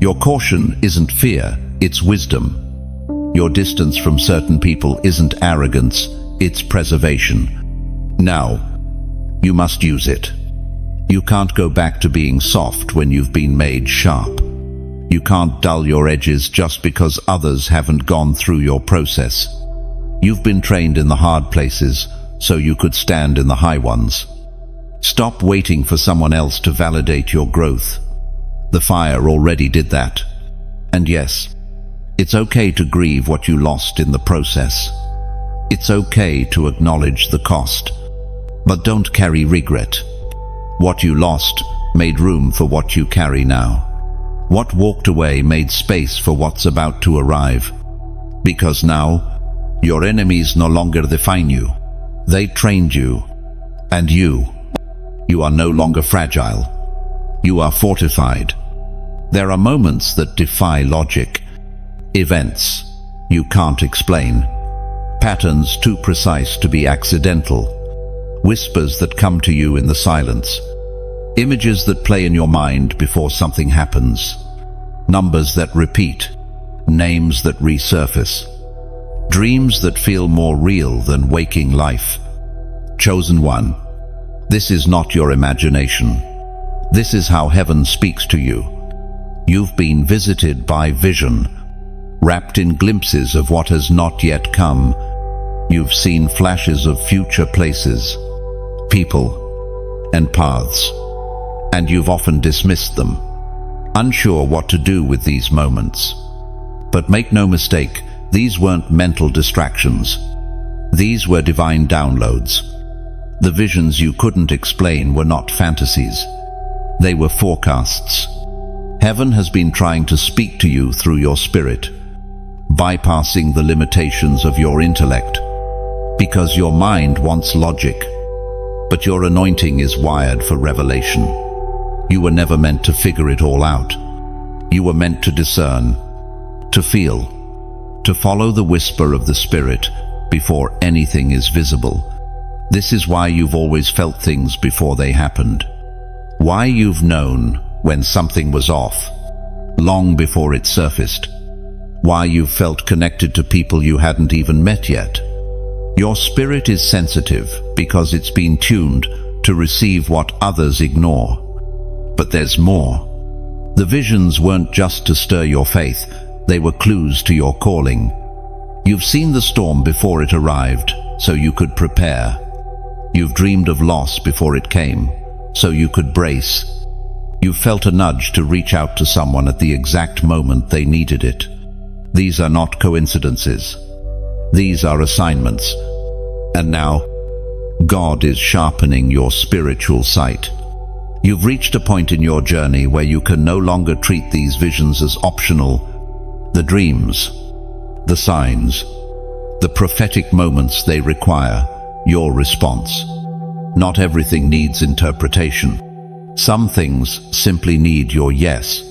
Your caution isn't fear, it's wisdom. Your distance from certain people isn't arrogance, it's preservation. Now, you must use it. You can't go back to being soft when you've been made sharp. You can't dull your edges just because others haven't gone through your process. You've been trained in the hard places, so you could stand in the high ones. Stop waiting for someone else to validate your growth. The fire already did that. And yes, it's okay to grieve what you lost in the process. It's okay to acknowledge the cost. But don't carry regret. What you lost made room for what you carry now. What walked away made space for what's about to arrive. Because now, your enemies no longer define you. They trained you. And you are no longer fragile. You are fortified. There are moments that defy logic. Events you can't explain. Patterns too precise to be accidental. Whispers that come to you in the silence. Images that play in your mind before something happens. Numbers that repeat. Names that resurface. Dreams that feel more real than waking life. Chosen one, this is not your imagination. This is how heaven speaks to you. You've been visited by vision, wrapped in glimpses of what has not yet come. You've seen flashes of future places, people, and paths, and you've often dismissed them, unsure what to do with these moments. But make no mistake, these weren't mental distractions. These were divine downloads. The visions you couldn't explain were not fantasies. They were forecasts. Heaven has been trying to speak to you through your spirit, bypassing the limitations of your intellect. Because your mind wants logic, but your anointing is wired for revelation. You were never meant to figure it all out. You were meant to discern, to feel, to follow the whisper of the Spirit before anything is visible. This is why you've always felt things before they happened. Why you've known when something was off, long before it surfaced. Why you've felt connected to people you hadn't even met yet. Your spirit is sensitive because it's been tuned to receive what others ignore. But there's more. The visions weren't just to stir your faith, they were clues to your calling. You've seen the storm before it arrived, so you could prepare. You've dreamed of loss before it came, so you could brace. You felt a nudge to reach out to someone at the exact moment they needed it. These are not coincidences. These are assignments. And now, God is sharpening your spiritual sight. You've reached a point in your journey where you can no longer treat these visions as optional. The dreams, the signs, the prophetic moments they require, your response. Not everything needs interpretation. Some things simply need your yes.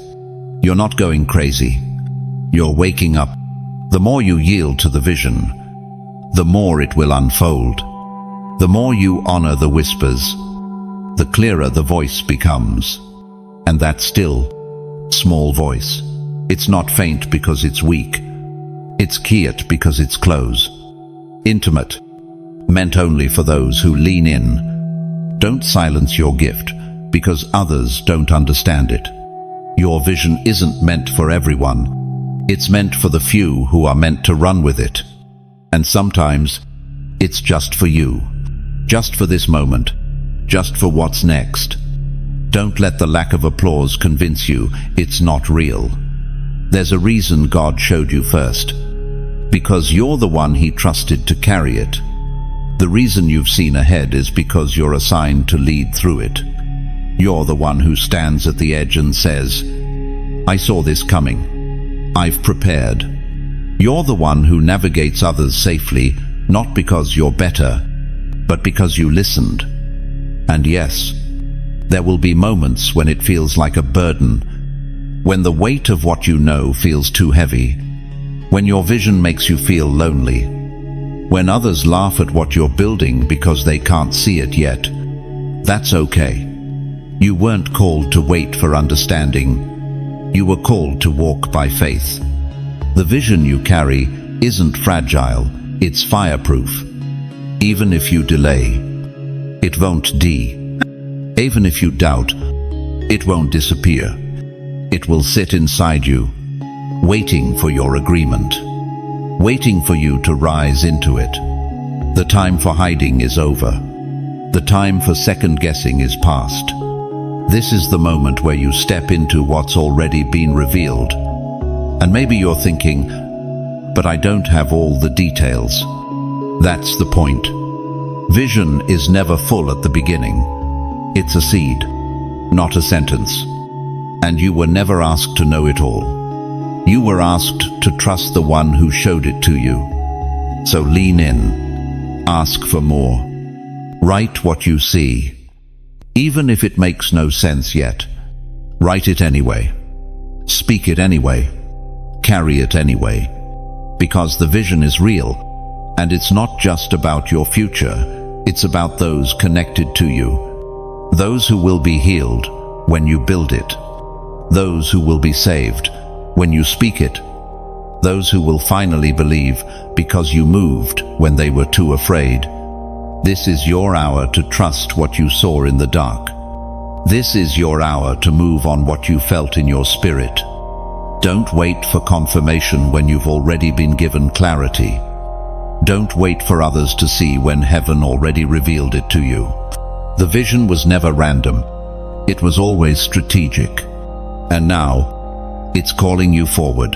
You're not going crazy. You're waking up. The more you yield to the vision, the more it will unfold. The more you honor the whispers, the clearer the voice becomes. And that still, small voice, it's not faint because it's weak. It's quiet because it's close. Intimate, meant only for those who lean in. Don't silence your gift because others don't understand it. Your vision isn't meant for everyone. It's meant for the few who are meant to run with it. And sometimes, it's just for you. Just for this moment. Just for what's next. Don't let the lack of applause convince you it's not real. There's a reason God showed you first. Because you're the one He trusted to carry it. The reason you've seen ahead is because you're assigned to lead through it. You're the one who stands at the edge and says, I saw this coming. I've prepared. You're the one who navigates others safely, not because you're better, but because you listened. And yes, there will be moments when it feels like a burden, when the weight of what you know feels too heavy, when your vision makes you feel lonely. When others laugh at what you're building because they can't see it yet, that's okay. You weren't called to wait for understanding. You were called to walk by faith. The vision you carry isn't fragile, it's fireproof. Even if you delay, it won't even if you doubt, it won't disappear. It will sit inside you, waiting for your agreement, waiting for you to rise into it. The time for hiding is over. The time for second guessing is past. This is the moment where you step into what's already been revealed. And maybe you're thinking, but I don't have all the details. That's the point. Vision is never full at the beginning. It's a seed, not a sentence. And you were never asked to know it all. You were asked to trust the one who showed it to you. So lean in, ask for more. Write what you see. Even if it makes no sense yet, write it anyway. Speak it anyway. Carry it anyway. Because the vision is real, and it's not just about your future, it's about those connected to you. Those who will be healed when you build it. Those who will be saved when you speak it. Those who will finally believe because you moved when they were too afraid. This is your hour to trust what you saw in the dark. This is your hour to move on what you felt in your spirit. Don't wait for confirmation when you've already been given clarity. Don't wait for others to see when heaven already revealed it to you. The vision was never random. It was always strategic. And now, it's calling you forward.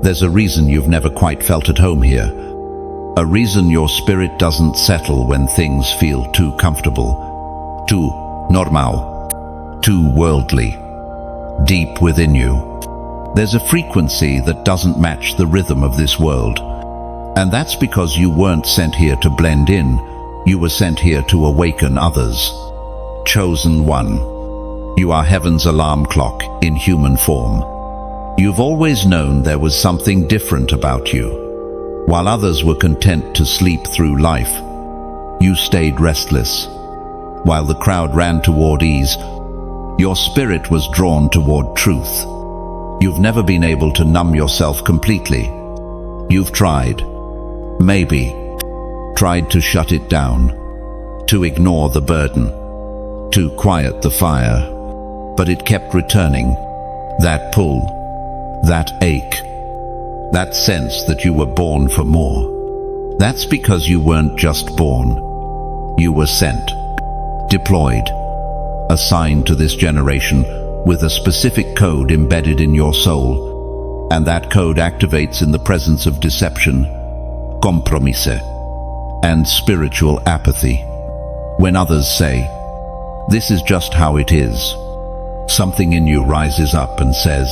There's a reason you've never quite felt at home here. A reason your spirit doesn't settle when things feel too comfortable, too normal, too worldly. Deep within you, there's a frequency that doesn't match the rhythm of this world. And that's because you weren't sent here to blend in, you were sent here to awaken others. Chosen one. You are heaven's alarm clock in human form. You've always known there was something different about you. While others were content to sleep through life, you stayed restless. While the crowd ran toward ease, your spirit was drawn toward truth. You've never been able to numb yourself completely. You've tried, maybe, tried to shut it down, to ignore the burden, to quiet the fire, but it kept returning. That pull, that ache, that sense that you were born for more. That's because you weren't just born. You were sent, deployed, assigned to this generation with a specific code embedded in your soul. And that code activates in the presence of deception, compromise, and spiritual apathy. When others say, "This is just how it is," something in you rises up and says,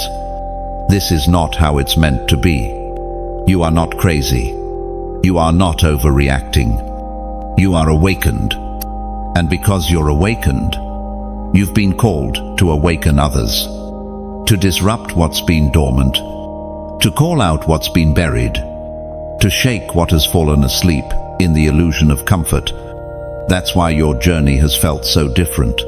"This is not how it's meant to be." You are not crazy. You are not overreacting. You are awakened. And because you're awakened, you've been called to awaken others, to disrupt what's been dormant, to call out what's been buried, to shake what has fallen asleep in the illusion of comfort. That's why your journey has felt so different.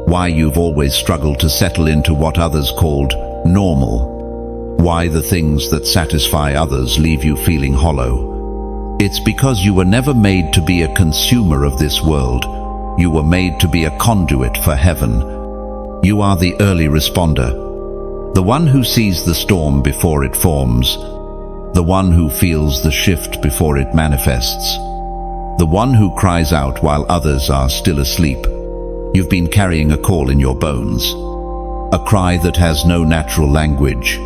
Why you've always struggled to settle into what others called normal. Why the things that satisfy others leave you feeling hollow. It's because you were never made to be a consumer of this world. You were made to be a conduit for heaven. You are the early responder, the one who sees the storm before it forms, the one who feels the shift before it manifests, the one who cries out while others are still asleep. You've been carrying a call in your bones, a cry that has no natural language,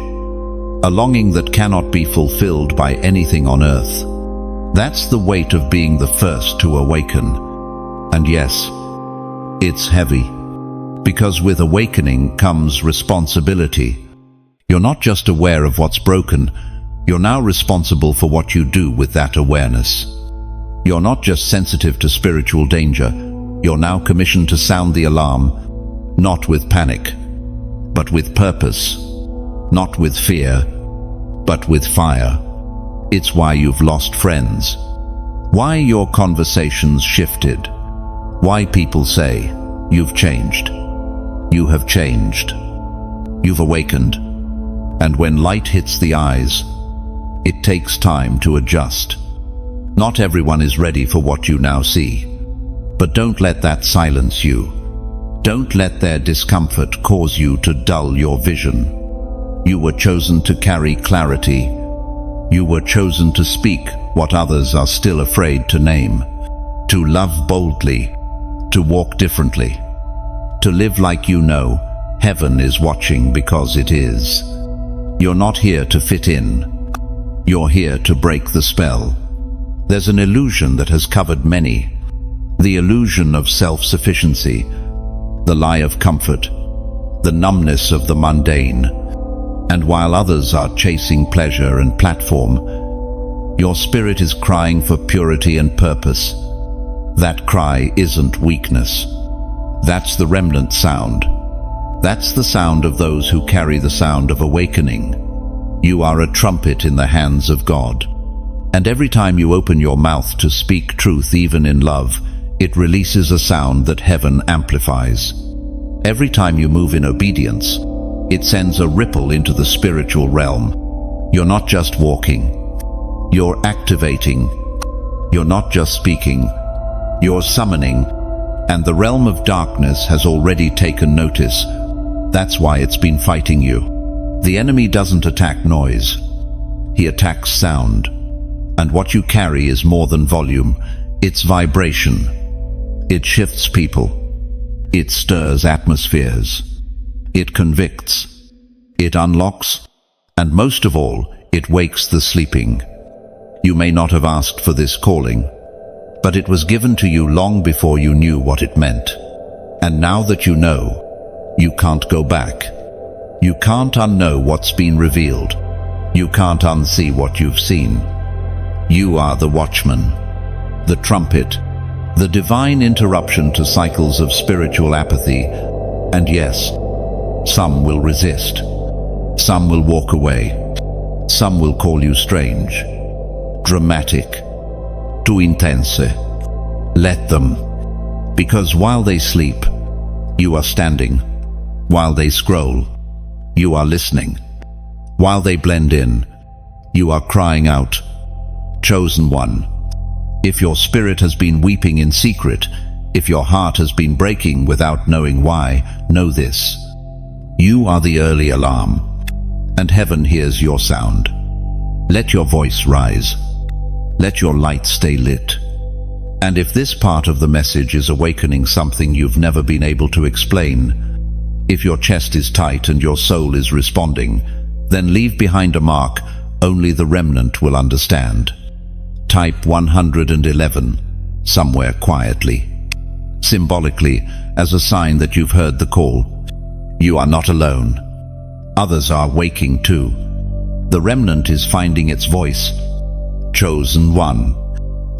a longing that cannot be fulfilled by anything on earth. That's the weight of being the first to awaken. And yes, it's heavy, because with awakening comes responsibility. You're not just aware of what's broken, you're now responsible for what you do with that awareness. You're not just sensitive to spiritual danger, you're now commissioned to sound the alarm, not with panic, but with purpose, not with fear, but with fire. It's why you've lost friends. Why your conversations shifted. Why people say, "You've changed. You have changed. You've awakened." And when light hits the eyes, it takes time to adjust. Not everyone is ready for what you now see. But don't let that silence you. Don't let their discomfort cause you to dull your vision. You were chosen to carry clarity. You were chosen to speak what others are still afraid to name. To love boldly. To walk differently. To live like you know heaven is watching, because it is. You're not here to fit in. You're here to break the spell. There's an illusion that has covered many. The illusion of self-sufficiency, the lie of comfort, the numbness of the mundane. And while others are chasing pleasure and platform, your spirit is crying for purity and purpose. That cry isn't weakness. That's the remnant sound. That's the sound of those who carry the sound of awakening. You are a trumpet in the hands of God. And every time you open your mouth to speak truth, even in love, it releases a sound that heaven amplifies. Every time you move in obedience, it sends a ripple into the spiritual realm. You're not just walking. You're activating. You're not just speaking. You're summoning. And the realm of darkness has already taken notice. That's why it's been fighting you. The enemy doesn't attack noise. He attacks sound. And what you carry is more than volume. It's vibration. It shifts people. It stirs atmospheres. It convicts. It unlocks. And most of all, it wakes the sleeping. You may not have asked for this calling, but it was given to you long before you knew what it meant. And now that you know, you can't go back. You can't unknow what's been revealed. You can't unsee what you've seen. You are the watchman, the trumpet, the divine interruption to cycles of spiritual apathy. And yes, some will resist. Some will walk away. Some will call you strange, dramatic, too intense. Let them. Because while they sleep, you are standing. While they scroll, you are listening. While they blend in, you are crying out, chosen one. If your spirit has been weeping in secret, if your heart has been breaking without knowing why, know this. You are the early alarm, and heaven hears your sound. Let your voice rise. Let your light stay lit. And if this part of the message is awakening something you've never been able to explain, if your chest is tight and your soul is responding, then leave behind a mark only the remnant will understand. Type 111 somewhere quietly, symbolically, as a sign that you've heard the call. You are not alone. Others are waking too. The remnant is finding its voice. Chosen one.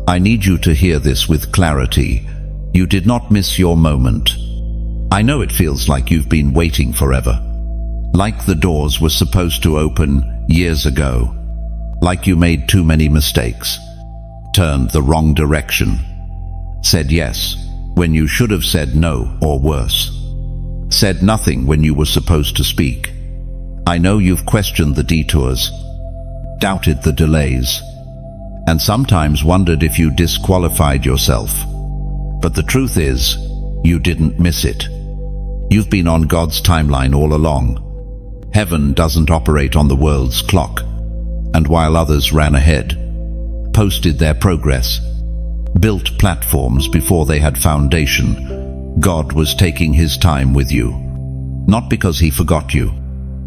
I need you to hear this with clarity. You did not miss your moment. I know it feels like you've been waiting forever. Like the doors were supposed to open years ago. Like you made too many mistakes. Turned the wrong direction. Said yes when you should have said no, or worse. Said nothing when you were supposed to speak. I know you've questioned the detours, doubted the delays, and sometimes wondered if you disqualified yourself. But the truth is, you didn't miss it. You've been on God's timeline all along. Heaven doesn't operate on the world's clock. And while others ran ahead, posted their progress, built platforms before they had foundation, God was taking his time with you. Not because he forgot you,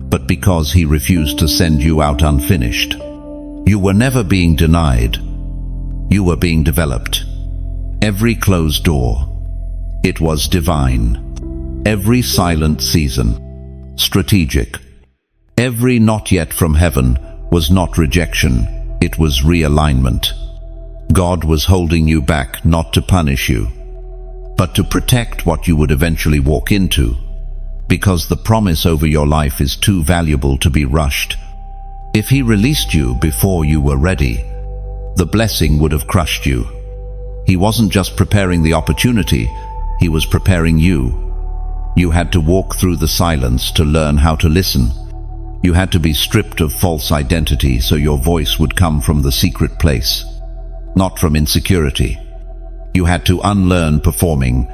but because he refused to send you out unfinished. You were never being denied. You were being developed. Every closed door, it was divine. Every silent season, strategic. Every not yet from heaven was not rejection, it was realignment. God was holding you back not to punish you, but to protect what you would eventually walk into, because the promise over your life is too valuable to be rushed. If he released you before you were ready, the blessing would have crushed you. He wasn't just preparing the opportunity, he was preparing you. You had to walk through the silence to learn how to listen. You had to be stripped of false identity so your voice would come from the secret place, not from insecurity. You had to unlearn performing.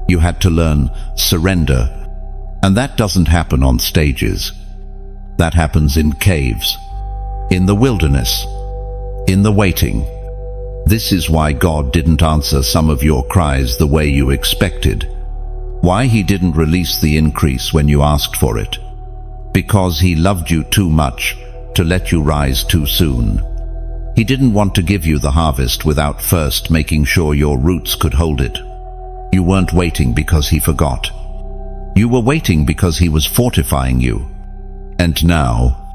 You had to learn surrender. And that doesn't happen on stages. That happens in caves, in the wilderness, in the waiting. This is why God didn't answer some of your cries the way you expected. Why He didn't release the increase when you asked for it. Because He loved you too much to let you rise too soon. He didn't want to give you the harvest without first making sure your roots could hold it. You weren't waiting because He forgot. You were waiting because He was fortifying you. And now,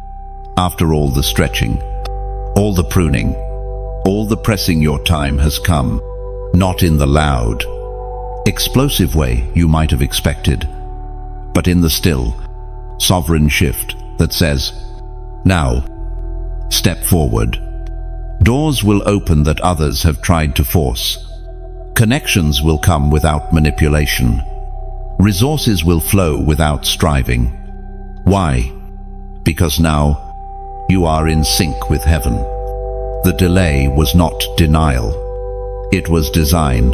after all the stretching, all the pruning, all the pressing, your time has come. Not in the loud, explosive way you might have expected, but in the still, sovereign shift that says, now, step forward. Doors will open that others have tried to force. Connections will come without manipulation. Resources will flow without striving. Why? Because now you are in sync with heaven. The delay was not denial. It was design.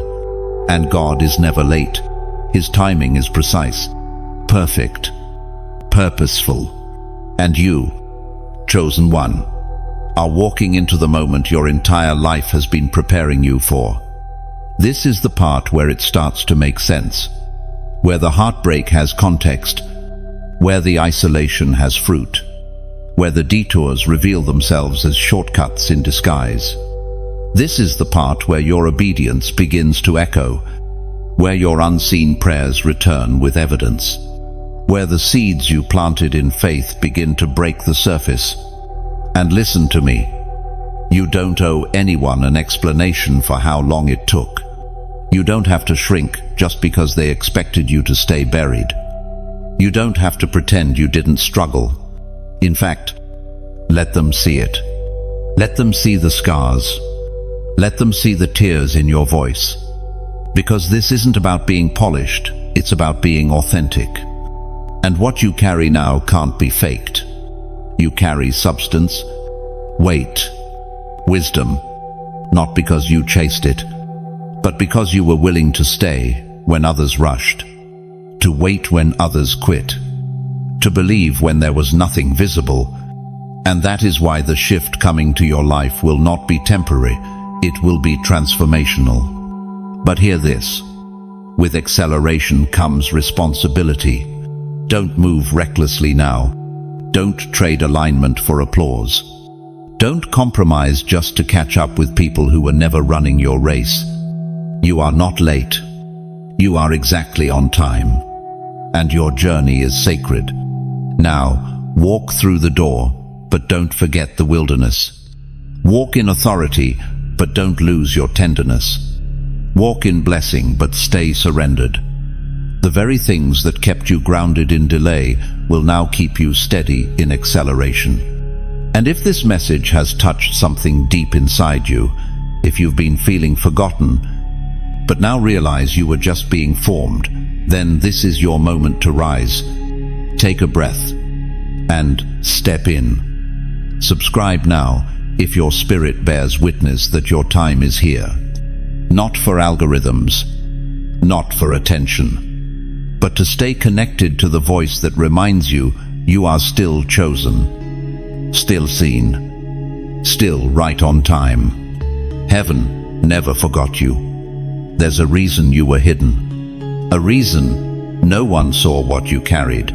And God is never late. His timing is precise, perfect, purposeful. And you, chosen one, are walking into the moment your entire life has been preparing you for. This is the part where it starts to make sense, where the heartbreak has context, where the isolation has fruit, where the detours reveal themselves as shortcuts in disguise. This is the part where your obedience begins to echo, where your unseen prayers return with evidence, where the seeds you planted in faith begin to break the surface. And listen to me, you don't owe anyone an explanation for how long it took. You don't have to shrink just because they expected you to stay buried. You don't have to pretend you didn't struggle. In fact, let them see it. Let them see the scars. Let them see the tears in your voice. Because this isn't about being polished, it's about being authentic. And what you carry now can't be faked. You carry substance, weight, wisdom, not because you chased it, but because you were willing to stay when others rushed, to wait when others quit, to believe when there was nothing visible. And that is why the shift coming to your life will not be temporary, it will be transformational. But hear this, with acceleration comes responsibility. Don't move recklessly now. Don't trade alignment for applause. Don't compromise just to catch up with people who were never running your race. You are not late. You are exactly on time. And your journey is sacred. Now, walk through the door, but don't forget the wilderness. Walk in authority, but don't lose your tenderness. Walk in blessing, but stay surrendered. The very things that kept you grounded in delay will now keep you steady in acceleration. And if this message has touched something deep inside you, if you've been feeling forgotten, but now realize you were just being formed, then this is your moment to rise. Take a breath and step in. Subscribe now if your spirit bears witness that your time is here. Not for algorithms, not for attention, but to stay connected to the voice that reminds you you are still chosen, still seen, still right on time. Heaven never forgot you. There's a reason you were hidden, a reason no one saw what you carried,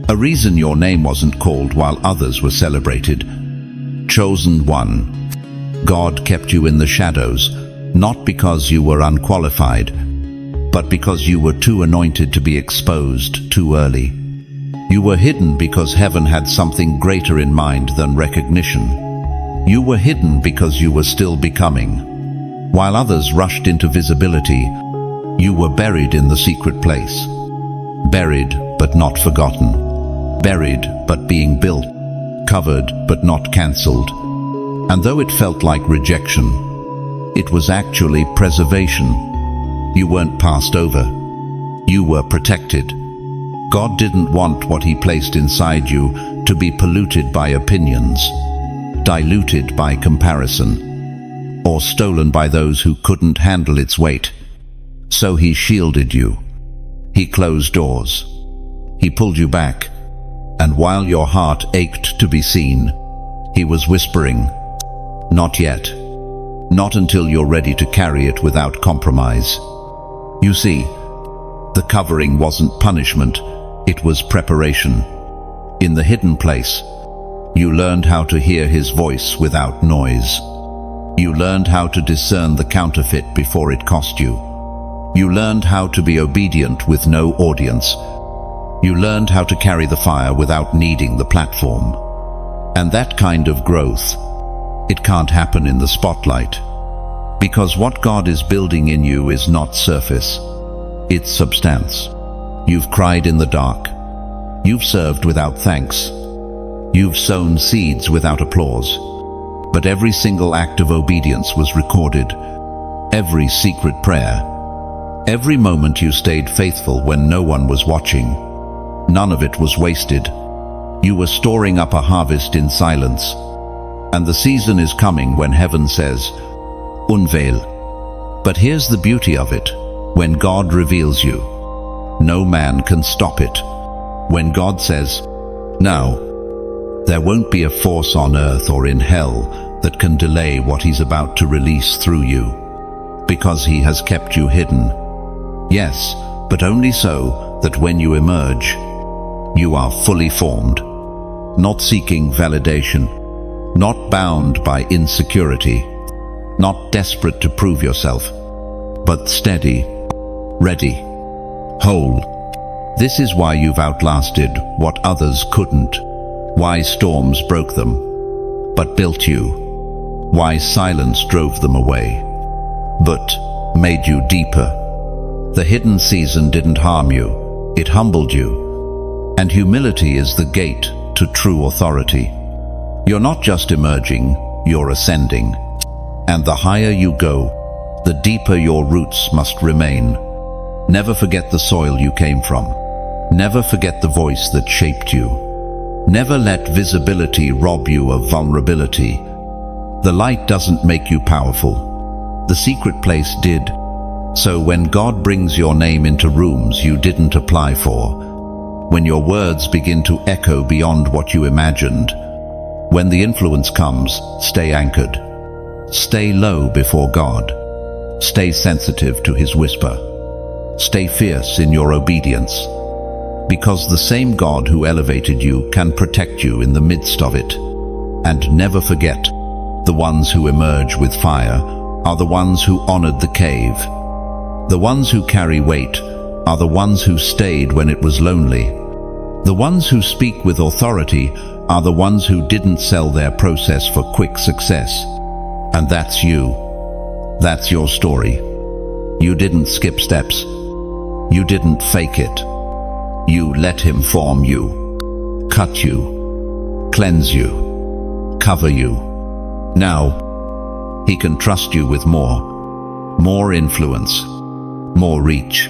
a reason your name wasn't called while others were celebrated. Chosen one. God kept you in the shadows, not because you were unqualified, but because you were too anointed to be exposed too early. You were hidden because heaven had something greater in mind than recognition. You were hidden because you were still becoming. While others rushed into visibility, you were buried in the secret place. Buried but not forgotten. Buried but being built. Covered but not cancelled. And though it felt like rejection, it was actually preservation. You weren't passed over. You were protected. God didn't want what He placed inside you to be polluted by opinions, diluted by comparison, or stolen by those who couldn't handle its weight. So He shielded you. He closed doors. He pulled you back. And while your heart ached to be seen, He was whispering, "Not yet. Not until you're ready to carry it without compromise." You see, the covering wasn't punishment, it was preparation. In the hidden place, you learned how to hear His voice without noise. You learned how to discern the counterfeit before it cost you. You learned how to be obedient with no audience. You learned how to carry the fire without needing the platform. And that kind of growth, it can't happen in the spotlight. Because what God is building in you is not surface, it's substance. You've cried in the dark. You've served without thanks. You've sown seeds without applause. But every single act of obedience was recorded. Every secret prayer. Every moment you stayed faithful when no one was watching. None of it was wasted. You were storing up a harvest in silence. And the season is coming when heaven says, "Unveil." But here's the beauty of it. When God reveals you, no man can stop it. When God says, "Now," there won't be a force on earth or in hell that can delay what He's about to release through you. Because He has kept you hidden. Yes, but only so that when you emerge, you are fully formed, not seeking validation, not bound by insecurity, not desperate to prove yourself, but steady, ready, whole. This is why you've outlasted what others couldn't, why storms broke them, but built you, why silence drove them away, but made you deeper. The hidden season didn't harm you, it humbled you. And humility is the gate to true authority. You're not just emerging, you're ascending. And the higher you go, the deeper your roots must remain. Never forget the soil you came from. Never forget the voice that shaped you. Never let visibility rob you of vulnerability. The light doesn't make you powerful. The secret place did. So when God brings your name into rooms you didn't apply for, when your words begin to echo beyond what you imagined, when the influence comes, stay anchored. Stay low before God. Stay sensitive to His whisper. Stay fierce in your obedience. Because the same God who elevated you can protect you in the midst of it. And never forget, the ones who emerge with fire are the ones who honored the cave. The ones who carry weight are the ones who stayed when it was lonely. The ones who speak with authority are the ones who didn't sell their process for quick success. And that's you. That's your story. You didn't skip steps. You didn't fake it. You let Him form you, cut you, cleanse you, cover you. Now, He can trust you with more influence, more reach,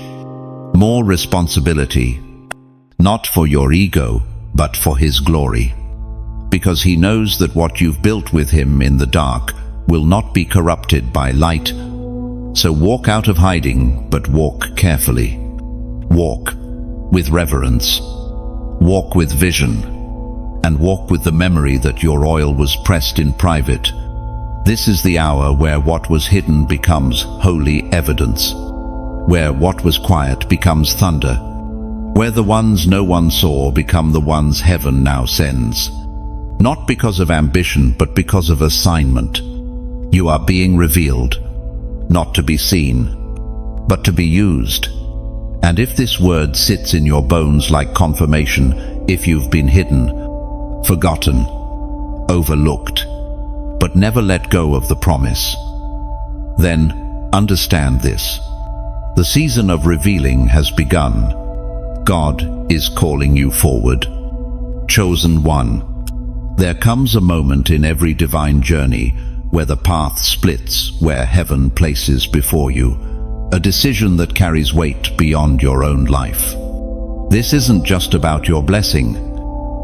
more responsibility, not for your ego, but for His glory. Because He knows that what you've built with Him in the dark will not be corrupted by light. So walk out of hiding, but walk carefully. Walk with reverence. Walk with vision. And walk with the memory that your oil was pressed in private. This is the hour where what was hidden becomes holy evidence. Where what was quiet becomes thunder. Where the ones no one saw become the ones heaven now sends. Not because of ambition, but because of assignment. You are being revealed, not to be seen, but to be used. And if this word sits in your bones like confirmation, if you've been hidden, forgotten, overlooked, but never let go of the promise, then understand this. The season of revealing has begun. God is calling you forward. Chosen one, There comes a moment in every divine journey where the path splits, where heaven places before you a decision that carries weight beyond your own life. This isn't just about your blessing.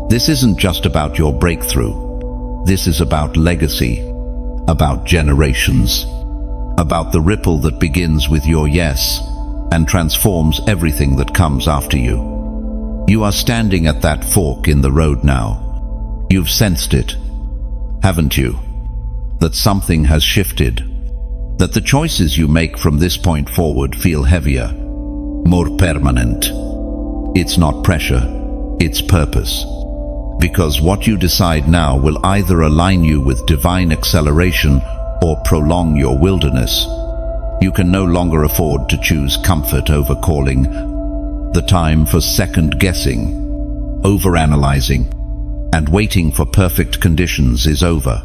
This isn't just about your breakthrough. This is about legacy, about generations, about the ripple that begins with your yes and transforms everything that comes after you. You are standing at that fork in the road now. You've sensed it, haven't you? That something has shifted, that the choices you make from this point forward feel heavier, more permanent. It's not pressure, it's purpose. Because what you decide now will either align you with divine acceleration or prolong your wilderness. You can no longer afford to choose comfort over calling. The time for second-guessing, overanalyzing, and waiting for perfect conditions is over.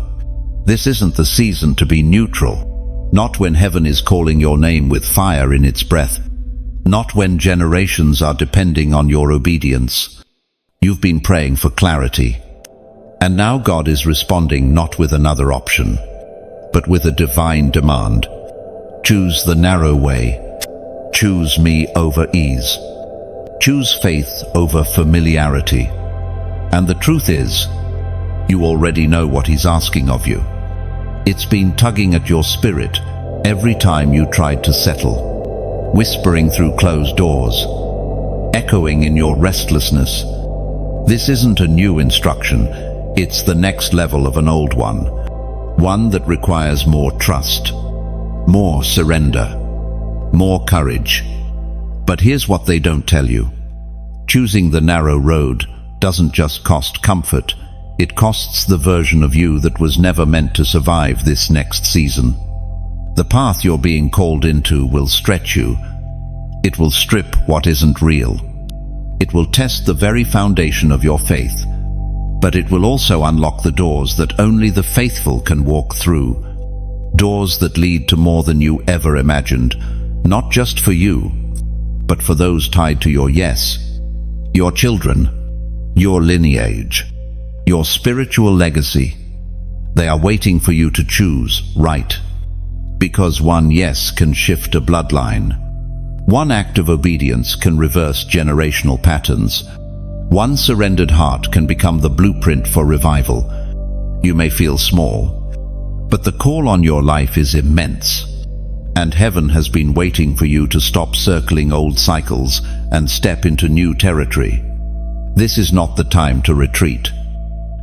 This isn't the season to be neutral. Not when heaven is calling your name with fire in its breath. Not when generations are depending on your obedience. You've been praying for clarity. And now God is responding not with another option, but with a divine demand. Choose the narrow way. Choose me over ease. Choose faith over familiarity. And the truth is, you already know what He's asking of you. It's been tugging at your spirit every time you tried to settle, whispering through closed doors, echoing in your restlessness. This isn't a new instruction, it's the next level of an old one that requires more trust, more surrender, more courage. But here's what they don't tell you. Choosing the narrow road doesn't just cost comfort, it costs the version of you that was never meant to survive this next season. The path you're being called into will stretch you. It will strip what isn't real. It will test the very foundation of your faith. But it will also unlock the doors that only the faithful can walk through. Doors that lead to more than you ever imagined, not just for you, but for those tied to your yes, your children, your lineage, your spiritual legacy. They are waiting for you to choose right. Because one yes can shift a bloodline. One act of obedience can reverse generational patterns. One surrendered heart can become the blueprint for revival. You may feel small, but the call on your life is immense. And heaven has been waiting for you to stop circling old cycles and step into new territory. This is not the time to retreat.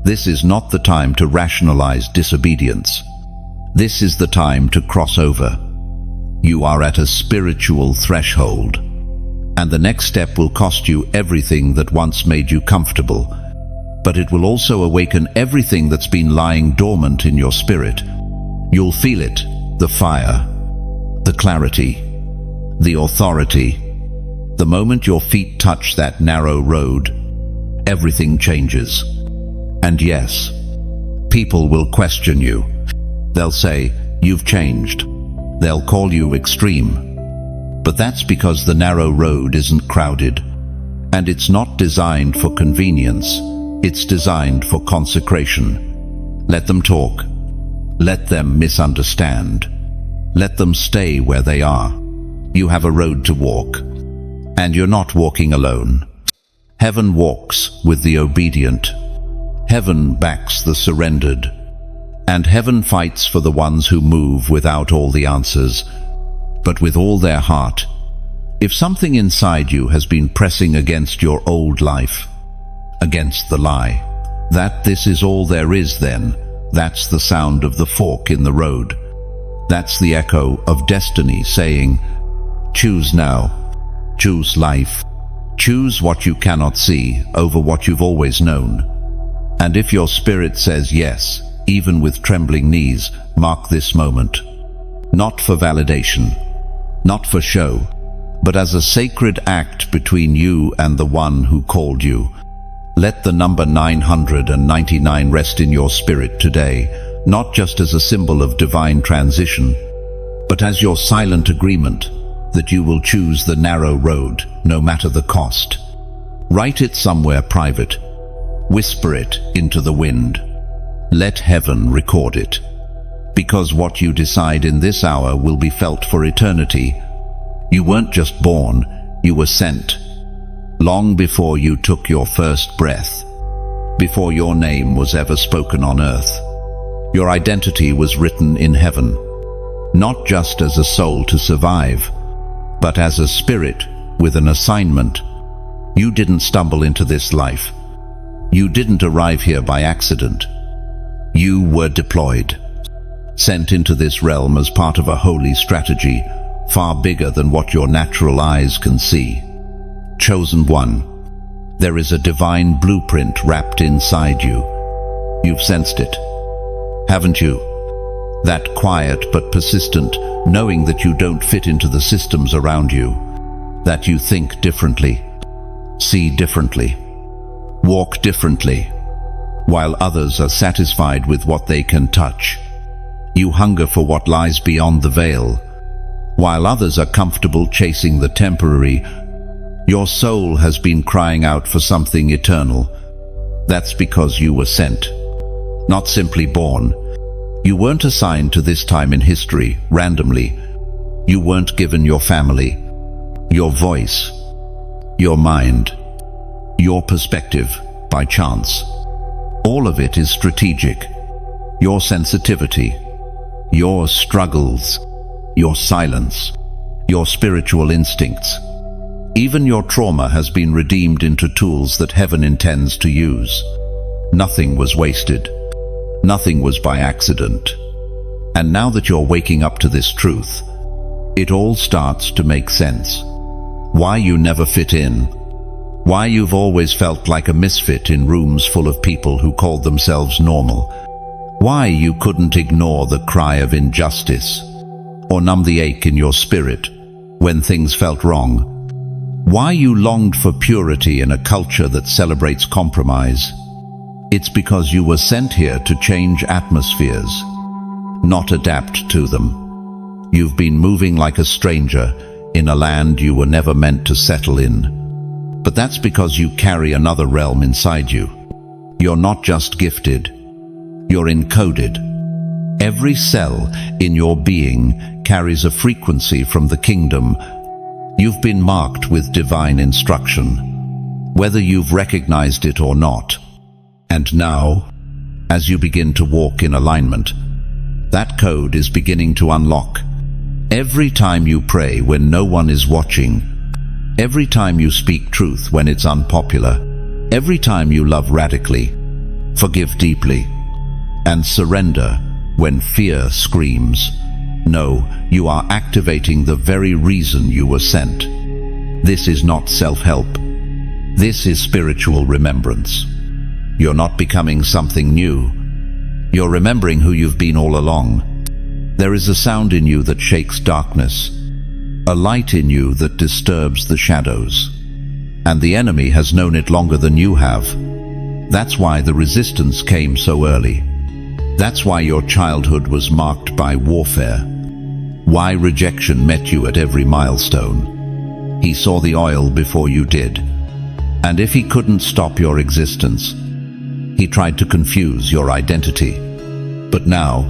This is not the time to rationalize disobedience. This is the time to cross over. You are at a spiritual threshold, and the next step will cost you everything that once made you comfortable, but it will also awaken everything that's been lying dormant in your spirit. You'll feel it, the fire, the clarity, the authority. The moment your feet touch that narrow road, everything changes. And yes, people will question you. They'll say, "You've changed." They'll call you extreme. But that's because the narrow road isn't crowded. And it's not designed for convenience. It's designed for consecration. Let them talk. Let them misunderstand. Let them stay where they are. You have a road to walk. And you're not walking alone. Heaven walks with the obedient. Heaven backs the surrendered. And heaven fights for the ones who move without all the answers, but with all their heart. If something inside you has been pressing against your old life, against the lie, that this is all there is, then that's the sound of the fork in the road. That's the echo of destiny saying, choose now, choose life, choose what you cannot see over what you've always known. And if your spirit says yes, even with trembling knees, mark this moment. Not for validation, not for show, but as a sacred act between you and the one who called you. Let the number 999 rest in your spirit today, not just as a symbol of divine transition, but as your silent agreement that you will choose the narrow road, no matter the cost. Write it somewhere private. Whisper it into the wind. Let heaven record it. Because what you decide in this hour will be felt for eternity. You weren't just born, you were sent. Long before you took your first breath, before your name was ever spoken on earth, your identity was written in heaven, not just as a soul to survive, but as a spirit with an assignment. You didn't stumble into this life. You didn't arrive here by accident. You were deployed, sent into this realm as part of a holy strategy, far bigger than what your natural eyes can see. Chosen one. There is a divine blueprint wrapped inside you. You've sensed it, haven't you? That quiet but persistent knowing that you don't fit into the systems around you, that you think differently, see differently, walk differently, while others are satisfied with what they can touch. You hunger for what lies beyond the veil, while others are comfortable chasing the temporary. Your soul has been crying out for something eternal. That's because you were sent, not simply born. You weren't assigned to this time in history randomly. You weren't given your family, your voice, your mind, your perspective by chance. All of it is strategic. Your sensitivity, your struggles, your silence, your spiritual instincts. Even your trauma has been redeemed into tools that heaven intends to use. Nothing was wasted. Nothing was by accident. And now that you're waking up to this truth, it all starts to make sense. Why you never fit in. Why you've always felt like a misfit in rooms full of people who called themselves normal. Why you couldn't ignore the cry of injustice, or numb the ache in your spirit when things felt wrong. Why you longed for purity in a culture that celebrates compromise. It's because you were sent here to change atmospheres, not adapt to them. You've been moving like a stranger in a land you were never meant to settle in. But that's because you carry another realm inside you. You're not just gifted, you're encoded. Every cell in your being carries a frequency from the kingdom. You've been marked with divine instruction, whether you've recognized it or not. And now, as you begin to walk in alignment, that code is beginning to unlock. Every time you pray when no one is watching, every time you speak truth when it's unpopular, every time you love radically, forgive deeply, and surrender when fear screams, no, you are activating the very reason you were sent. This is not self-help. This is spiritual remembrance. You're not becoming something new. You're remembering who you've been all along. There is a sound in you that shakes darkness, a light in you that disturbs the shadows. And the enemy has known it longer than you have. That's why the resistance came so early. That's why your childhood was marked by warfare. Why rejection met you at every milestone. He saw the oil before you did. And if he couldn't stop your existence, he tried to confuse your identity. But now,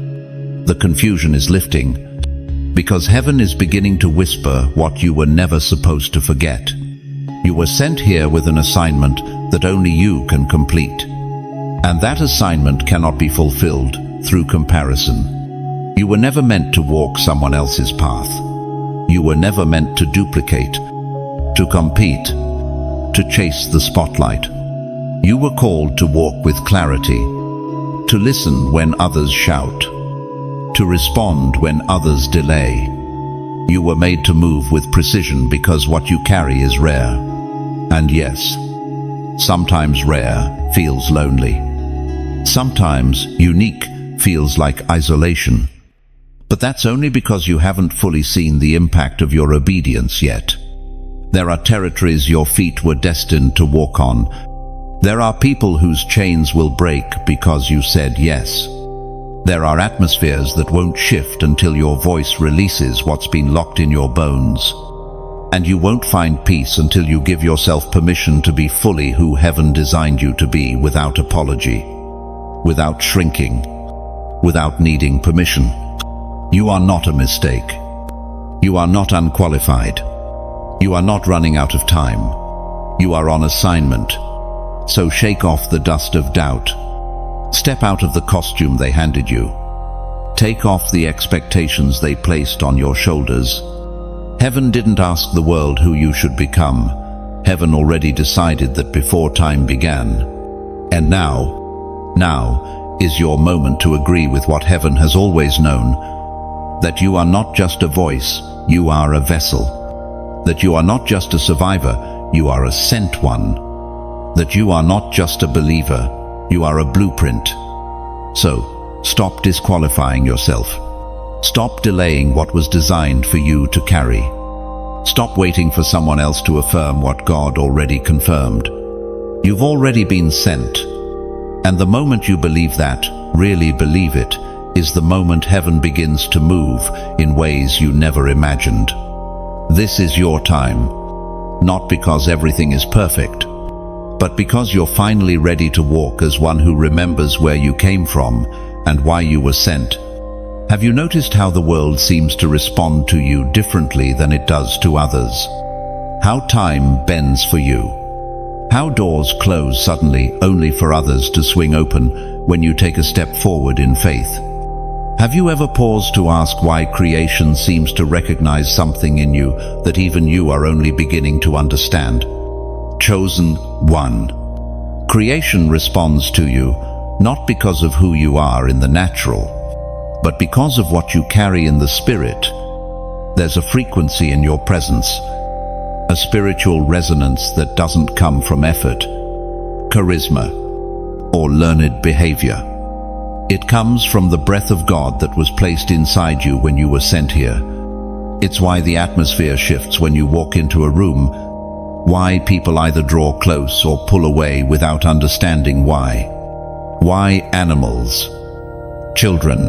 the confusion is lifting, because heaven is beginning to whisper what you were never supposed to forget. You were sent here with an assignment that only you can complete. And that assignment cannot be fulfilled through comparison. You were never meant to walk someone else's path. You were never meant to duplicate, to compete, to chase the spotlight. You were called to walk with clarity, to listen when others shout, to respond when others delay. You were made to move with precision because what you carry is rare. And yes, sometimes rare feels lonely. Sometimes unique feels like isolation. But that's only because you haven't fully seen the impact of your obedience yet. There are territories your feet were destined to walk on. There are people whose chains will break because you said yes. There are atmospheres that won't shift until your voice releases what's been locked in your bones. And you won't find peace until you give yourself permission to be fully who heaven designed you to be without apology. without shrinking, without needing permission. You are not a mistake. You are not unqualified. You are not running out of time. You are on assignment. So shake off the dust of doubt. Step out of the costume they handed you. Take off the expectations they placed on your shoulders. Heaven didn't ask the world who you should become. Heaven already decided that before time began. And now is your moment to agree with what heaven has always known, that you are not just a voice, you are a vessel. That you are not just a survivor, you are a sent one. That you are not just a believer, you are a blueprint. So, stop disqualifying yourself. Stop delaying what was designed for you to carry. Stop waiting for someone else to affirm what God already confirmed. You've already been sent. And the moment you believe that, really believe it, is the moment heaven begins to move in ways you never imagined. This is your time, not because everything is perfect, but because you're finally ready to walk as one who remembers where you came from and why you were sent. Have you noticed how the world seems to respond to you differently than it does to others? How time bends for you? How doors close suddenly only for others to swing open when you take a step forward in faith? Have you ever paused to ask why creation seems to recognize something in you that even you are only beginning to understand? Chosen one. Creation responds to you not because of who you are in the natural, but because of what you carry in the spirit. There's a frequency in your presence, a spiritual resonance that doesn't come from effort, charisma, or learned behavior. It comes from the breath of God that was placed inside you when you were sent here. It's why the atmosphere shifts when you walk into a room, why people either draw close or pull away without understanding why. Why animals, children,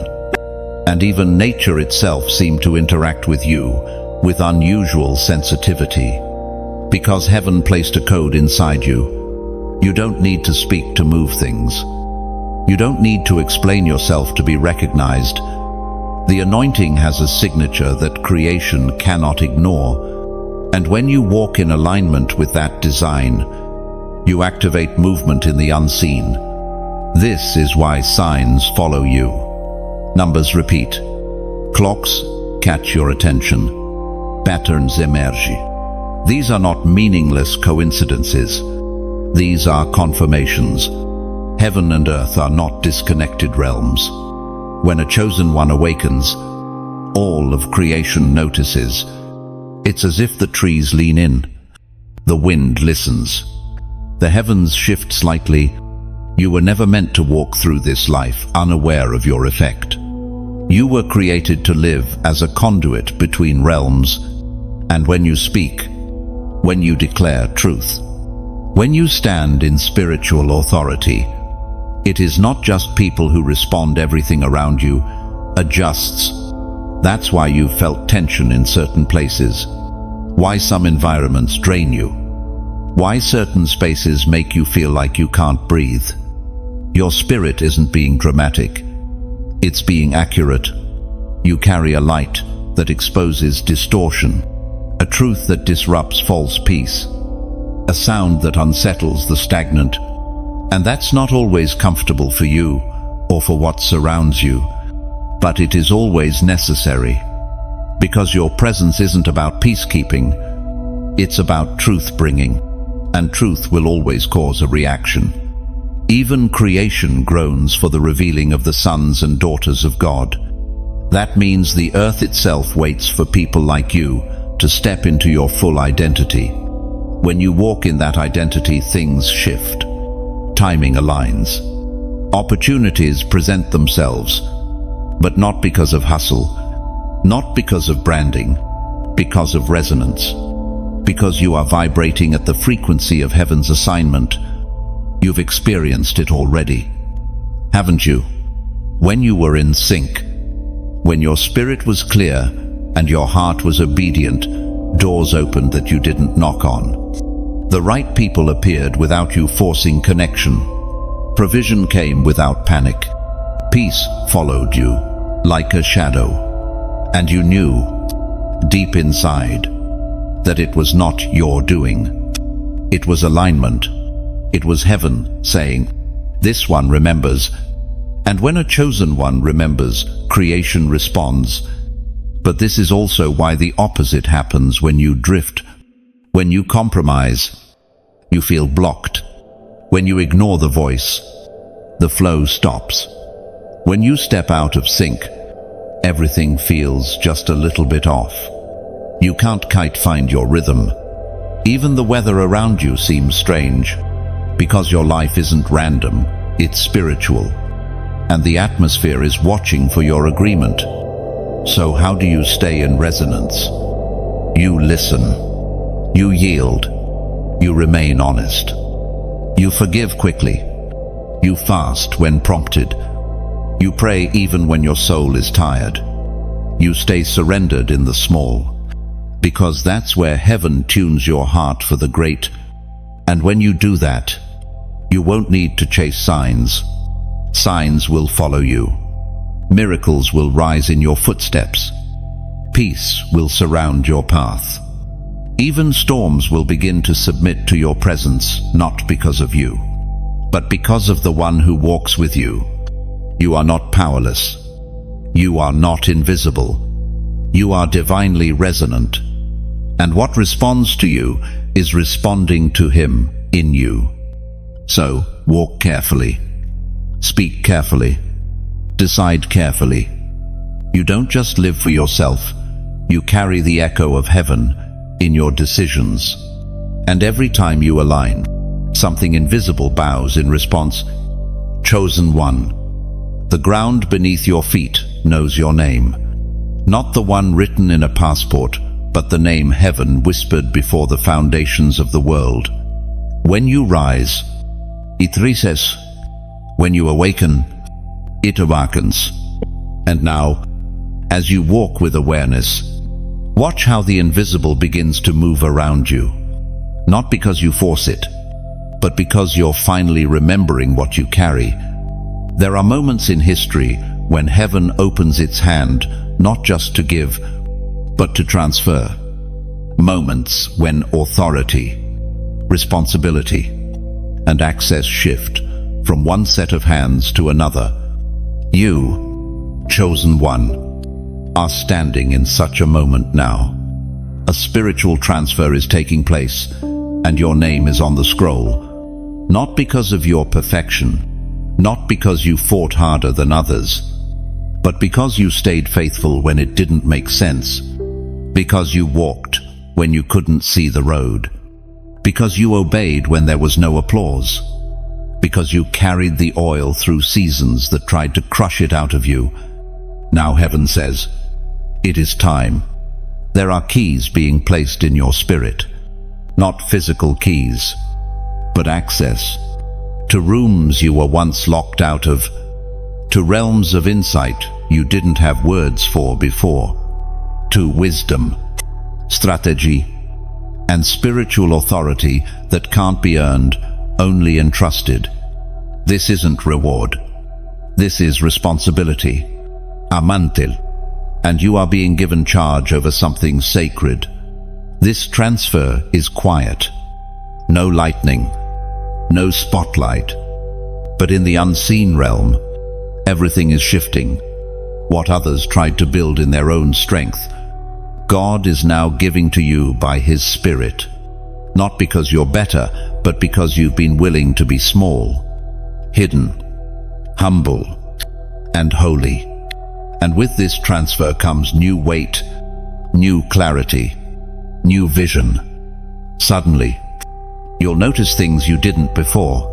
and even nature itself seem to interact with you with unusual sensitivity. Because heaven placed a code inside you. You don't need to speak to move things. You don't need to explain yourself to be recognized. The anointing has a signature that creation cannot ignore. And when you walk in alignment with that design, you activate movement in the unseen. This is why signs follow you. Numbers repeat. Clocks catch your attention. Patterns emerge. These are not meaningless coincidences. These are confirmations. Heaven and earth are not disconnected realms. When a chosen one awakens, all of creation notices. It's as if the trees lean in. The wind listens. The heavens shift slightly. You were never meant to walk through this life unaware of your effect. You were created to live as a conduit between realms, and when you speak, when you declare truth, when you stand in spiritual authority, it is not just people who respond. Everything around you adjusts. That's why you felt tension in certain places, why some environments drain you, why certain spaces make you feel like you can't breathe. Your spirit isn't being dramatic, it's being accurate. You carry a light that exposes distortion, a truth that disrupts false peace, a sound that unsettles the stagnant. And that's not always comfortable for you or for what surrounds you, but it is always necessary, because your presence isn't about peacekeeping, it's about truth-bringing, and truth will always cause a reaction. Even creation groans for the revealing of the sons and daughters of God. That means the earth itself waits for people like you to step into your full identity. When you walk in that identity, things shift. Timing aligns. Opportunities present themselves, but not because of hustle, not because of branding, because of resonance. Because you are vibrating at the frequency of heaven's assignment. You've experienced it already, haven't you? When you were in sync, when your spirit was clear and your heart was obedient, doors opened that you didn't knock on. The right people appeared without you forcing connection. Provision came without panic. Peace followed you like a shadow. And you knew, deep inside, that it was not your doing. It was alignment. It was heaven saying, "This one remembers." And when a chosen one remembers, creation responds. But this is also why the opposite happens when you drift. When you compromise, you feel blocked. When you ignore the voice, the flow stops. When you step out of sync, everything feels just a little bit off. You can't quite find your rhythm. Even the weather around you seems strange, because your life isn't random, it's spiritual. And the atmosphere is watching for your agreement. So how do you stay in resonance? You listen. You yield. You remain honest. You forgive quickly. You fast when prompted. You pray even when your soul is tired. You stay surrendered in the small, because that's where heaven tunes your heart for the great. And when you do that, you won't need to chase signs. Signs will follow you. Miracles will rise in your footsteps. Peace will surround your path. Even storms will begin to submit to your presence, not because of you, but because of the one who walks with you. You are not powerless. You are not invisible. You are divinely resonant. And what responds to you is responding to him in you. So, walk carefully. Speak carefully. Decide carefully. You don't just live for yourself. You carry the echo of heaven in your decisions. And every time you align, something invisible bows in response. Chosen one. The ground beneath your feet knows your name. Not the one written in a passport, but the name heaven whispered before the foundations of the world. When you rise, it rises. When you awaken, it awakens. And now, as you walk with awareness, watch how the invisible begins to move around you. Not because you force it, but because you're finally remembering what you carry. There are moments in history when heaven opens its hand, not just to give, but to transfer. Moments when authority, responsibility, and access shift from one set of hands to another. You, chosen one, are standing in such a moment now. A spiritual transfer is taking place, and your name is on the scroll. Not because of your perfection, not because you fought harder than others, but because you stayed faithful when it didn't make sense. Because you walked when you couldn't see the road. Because you obeyed when there was no applause. Because you carried the oil through seasons that tried to crush it out of you. Now heaven says, it is time. There are keys being placed in your spirit. Not physical keys, but access. To rooms you were once locked out of. To realms of insight you didn't have words for before. To wisdom, strategy, and spiritual authority that can't be earned, only entrusted. This isn't reward. This is responsibility. A mantle. And you are being given charge over something sacred. This transfer is quiet. No lightning. No spotlight. But in the unseen realm, everything is shifting. What others tried to build in their own strength, God is now giving to you by His Spirit. Not because you're better, but because you've been willing to be small, hidden, humble, and holy. And with this transfer comes new weight, new clarity, new vision. Suddenly, you'll notice things you didn't before.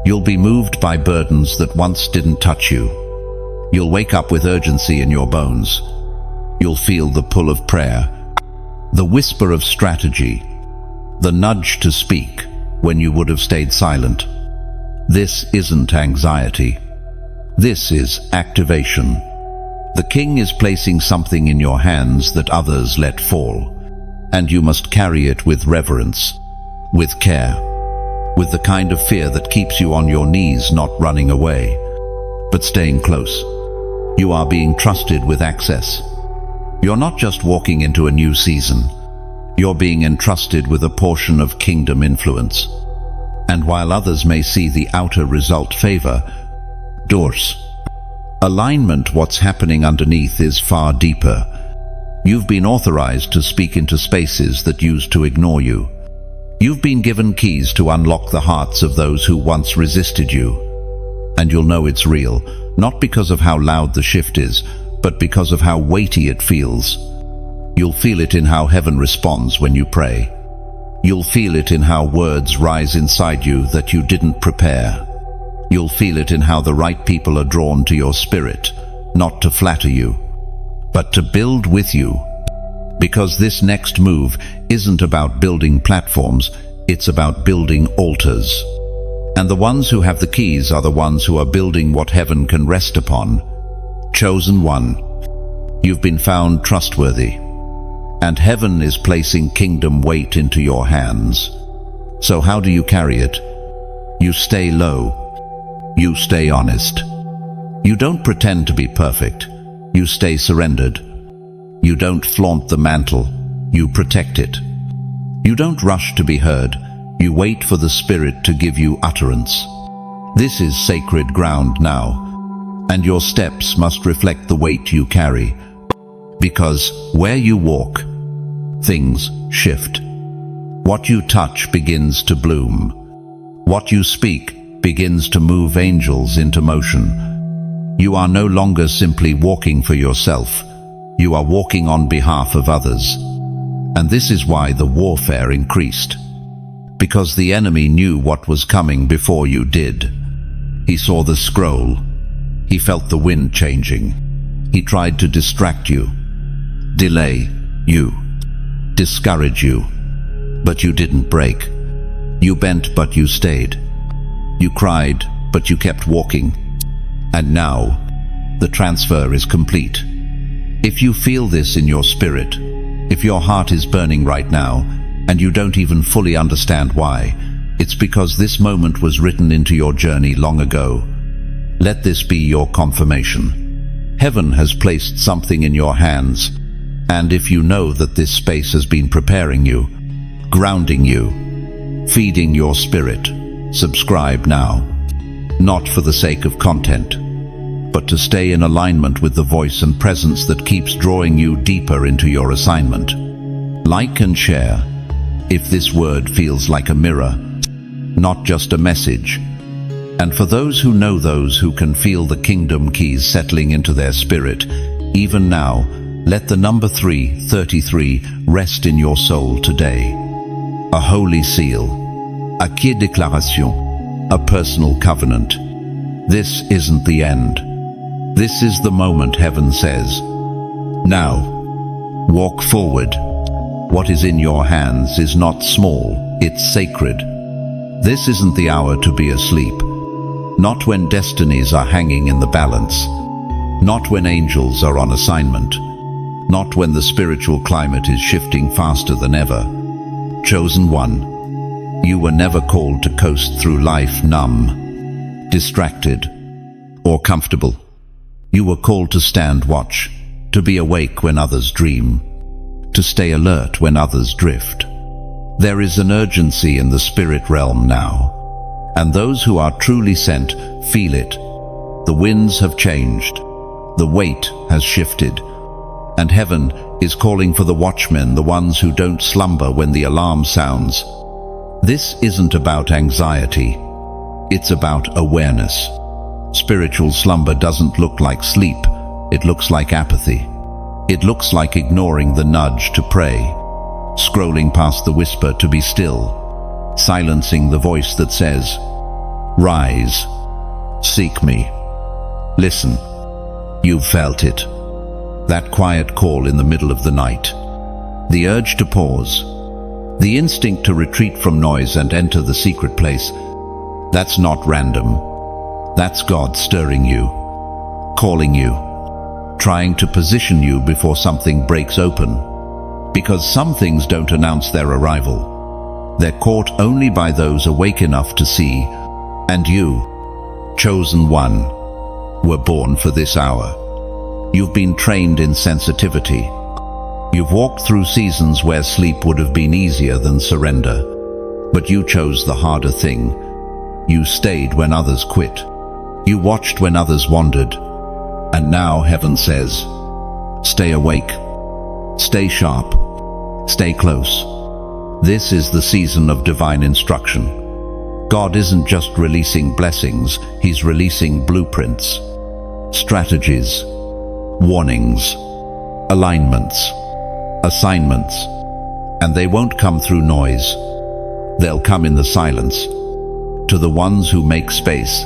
You'll be moved by burdens that once didn't touch you. You'll wake up with urgency in your bones. You'll feel the pull of prayer, the whisper of strategy, the nudge to speak when you would have stayed silent. This isn't anxiety. This is activation. The King is placing something in your hands that others let fall, and you must carry it with reverence, with care, with the kind of fear that keeps you on your knees, not running away, but staying close. You are being trusted with access. You're not just walking into a new season. You're being entrusted with a portion of kingdom influence. And while others may see the outer result favor, doors, alignment, what's happening underneath is far deeper. You've been authorized to speak into spaces that used to ignore you. You've been given keys to unlock the hearts of those who once resisted you. And you'll know it's real, not because of how loud the shift is, but because of how weighty it feels. You'll feel it in how heaven responds when you pray. You'll feel it in how words rise inside you that you didn't prepare. You'll feel it in how the right people are drawn to your spirit, not to flatter you, but to build with you. Because this next move isn't about building platforms, it's about building altars. And the ones who have the keys are the ones who are building what heaven can rest upon. Chosen one, you've been found trustworthy, and heaven is placing kingdom weight into your hands. So how do you carry it? You stay low. You stay honest. You don't pretend to be perfect. You stay surrendered. You don't flaunt the mantle. You protect it. You don't rush to be heard. You wait for the Spirit to give you utterance. This is sacred ground now, and your steps must reflect the weight you carry. Because where you walk, things shift. What you touch begins to bloom. What you speak begins to move angels into motion. You are no longer simply walking for yourself. You are walking on behalf of others. And this is why the warfare increased. Because the enemy knew what was coming before you did. He saw the scroll. He felt the wind changing. He tried to distract you, delay you, discourage you. But you didn't break. You bent, but you stayed. You cried, but you kept walking. And now, the transfer is complete. If you feel this in your spirit, if your heart is burning right now, and you don't even fully understand why, it's because this moment was written into your journey long ago. Let this be your confirmation. Heaven has placed something in your hands, and if you know that this space has been preparing you, grounding you, feeding your spirit, subscribe now. Not for the sake of content, but to stay in alignment with the voice and presence that keeps drawing you deeper into your assignment. Like and share if this word feels like a mirror, not just a message. And for those who know, those who can feel the kingdom keys settling into their spirit, even now, let the number 333 rest in your soul today. A holy seal, a clé déclaration, a personal covenant. This isn't the end. This is the moment heaven says, now, walk forward. What is in your hands is not small, it's sacred. This isn't the hour to be asleep. Not when destinies are hanging in the balance. Not when angels are on assignment. Not when the spiritual climate is shifting faster than ever. Chosen one, you were never called to coast through life numb, distracted, or comfortable. You were called to stand watch, to be awake when others dream, to stay alert when others drift. There is an urgency in the spirit realm now, and those who are truly sent feel it. The winds have changed, the weight has shifted, and heaven is calling for the watchmen, the ones who don't slumber when the alarm sounds. This isn't about anxiety, it's about awareness. Spiritual slumber doesn't look like sleep, it looks like apathy. It looks like ignoring the nudge to pray, scrolling past the whisper to be still, silencing the voice that says, rise, seek me, listen. You've felt it. That quiet call in the middle of the night. The urge to pause. The instinct to retreat from noise and enter the secret place. That's not random. That's God stirring you, calling you, trying to position you before something breaks open. Because some things don't announce their arrival. They're caught only by those awake enough to see. And you, chosen one, were born for this hour. You've been trained in sensitivity. You've walked through seasons where sleep would have been easier than surrender. But you chose the harder thing. You stayed when others quit. You watched when others wandered. And now heaven says, stay awake, stay sharp, stay close. This is the season of divine instruction. God isn't just releasing blessings, He's releasing blueprints, strategies, warnings, alignments, assignments. And they won't come through noise. They'll come in the silence. To the ones who make space,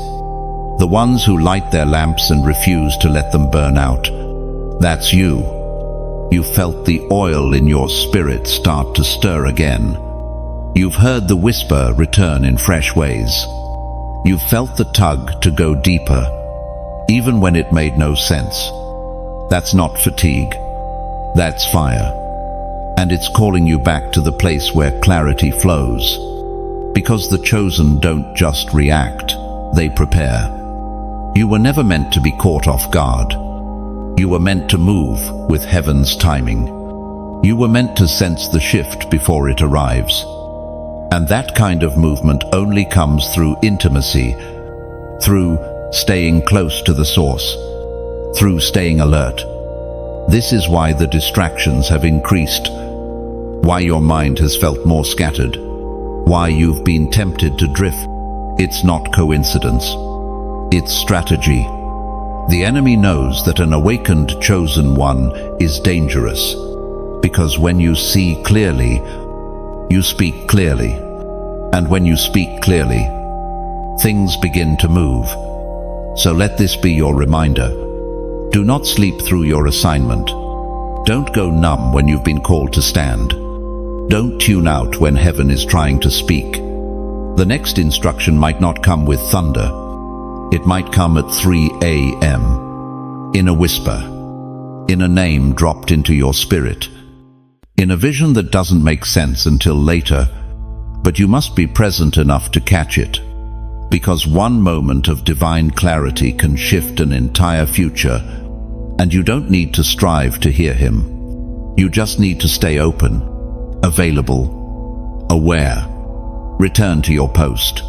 the ones who light their lamps and refuse to let them burn out. That's you. You felt the oil in your spirit start to stir again. You've heard the whisper return in fresh ways. You've felt the tug to go deeper, even when it made no sense. That's not fatigue. That's fire. And it's calling you back to the place where clarity flows. Because the chosen don't just react, they prepare. You were never meant to be caught off guard. You were meant to move with heaven's timing. You were meant to sense the shift before it arrives. And that kind of movement only comes through intimacy, through staying close to the source, through staying alert. This is why the distractions have increased, why your mind has felt more scattered, why you've been tempted to drift. It's not coincidence. It's strategy. The enemy knows that an awakened chosen one is dangerous, because when you see clearly, you speak clearly. And when you speak clearly, things begin to move. So let this be your reminder. Do not sleep through your assignment. Don't go numb when you've been called to stand. Don't tune out when heaven is trying to speak. The next instruction might not come with thunder. It might come at 3 a.m. in a whisper, in a name dropped into your spirit, in a vision that doesn't make sense until later, but you must be present enough to catch it, because one moment of divine clarity can shift an entire future, and you don't need to strive to hear Him. You just need to stay open, available, aware. Return to your post.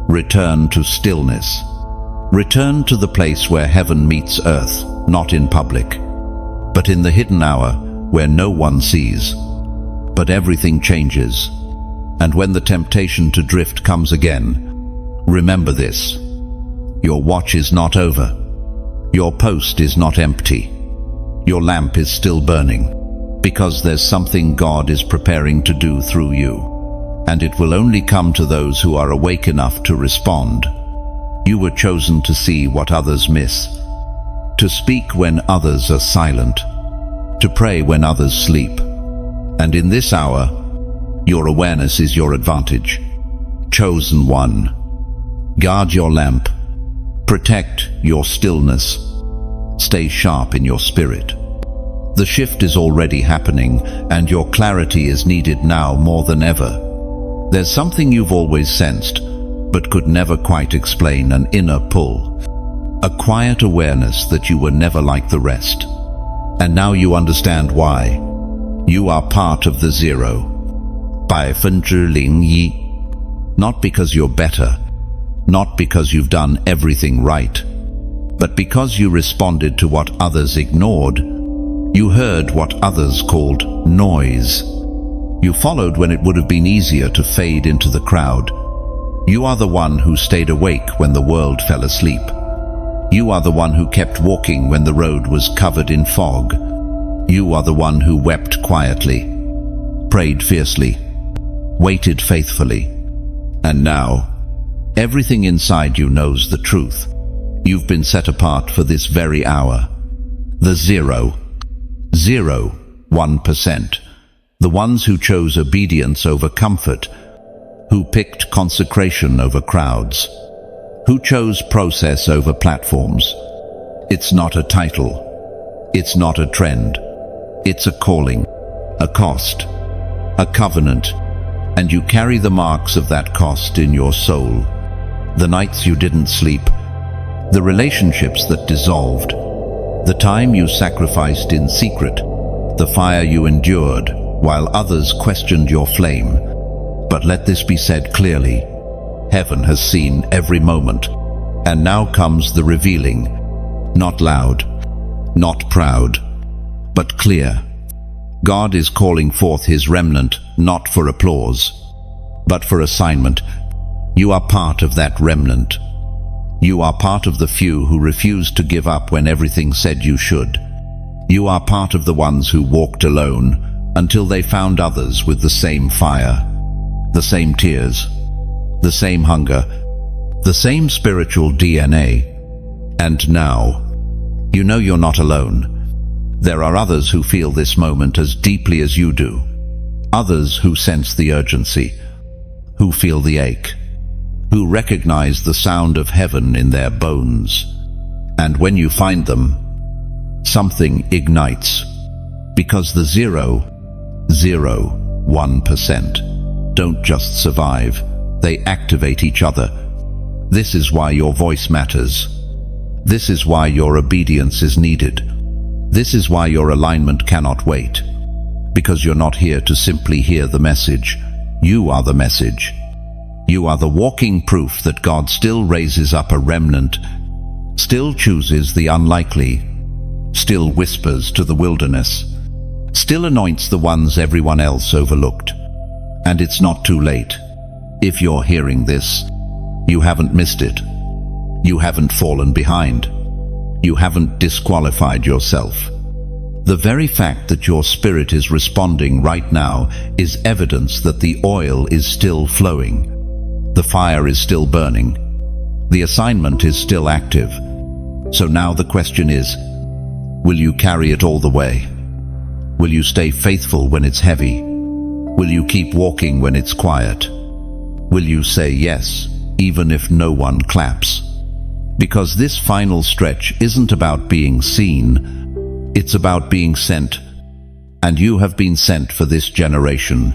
Return to stillness. Return to the place where heaven meets earth, not in public, but in the hidden hour where no one sees. But everything changes, and when the temptation to drift comes again, remember this: your watch is not over. Your post is not empty. Your lamp is still burning, because there's something God is preparing to do through you, and it will only come to those who are awake enough to respond. You were chosen to see what others miss, to speak when others are silent, to pray when others sleep. And in this hour, your awareness is your advantage. Chosen one, guard your lamp, protect your stillness, stay sharp in your spirit. The shift is already happening, and your clarity is needed now more than ever. There's something you've always sensed, but could never quite explain, an inner pull, a quiet awareness that you were never like the rest. And now you understand why. You are part of the 0.01%. Not because you're better, not because you've done everything right, but because you responded to what others ignored. You heard what others called noise. You followed when it would have been easier to fade into the crowd. You are the one who stayed awake when the world fell asleep. You are the one who kept walking when the road was covered in fog. You are the one who wept quietly, prayed fiercely, waited faithfully. And now, everything inside you knows the truth. You've been set apart for this very hour. The 0.01%. The ones who chose obedience over comfort, who picked consecration over crowds, who chose process over platforms. It's not a title. It's not a trend. It's a calling, a cost, a covenant. and you carry the marks of that cost in your soul. The nights you didn't sleep, the relationships that dissolved, the time you sacrificed in secret, the fire you endured while others questioned your flame. But let this be said clearly: heaven has seen every moment, and now comes the revealing. Not loud, not proud, but clear. God is calling forth his remnant, not for applause, but for assignment. You are part of that remnant. You are part of the few who refused to give up when everything said you should. You are part of the ones who walked alone until they found others with the same fire, the same tears, the same hunger, the same spiritual DNA. And now, you know you're not alone. There are others who feel this moment as deeply as you do. Others who sense the urgency, who feel the ache, who recognize the sound of heaven in their bones. And when you find them, something ignites. Because the 0.01% don't just survive, they activate each other. This is why your voice matters. This is why your obedience is needed. This is why your alignment cannot wait. Because you're not here to simply hear the message. You are the message. You are the walking proof that God still raises up a remnant, still chooses the unlikely, still whispers to the wilderness, still anoints the ones everyone else overlooked. And it's not too late. If you're hearing this, you haven't missed it. You haven't fallen behind. You haven't disqualified yourself. The very fact that your spirit is responding right now is evidence that the oil is still flowing. The fire is still burning. The assignment is still active. So now the question is, will you carry it all the way? Will you stay faithful when it's heavy? Will you keep walking when it's quiet? Will you say yes, even if no one claps? Because this final stretch isn't about being seen, it's about being sent. And you have been sent for this generation,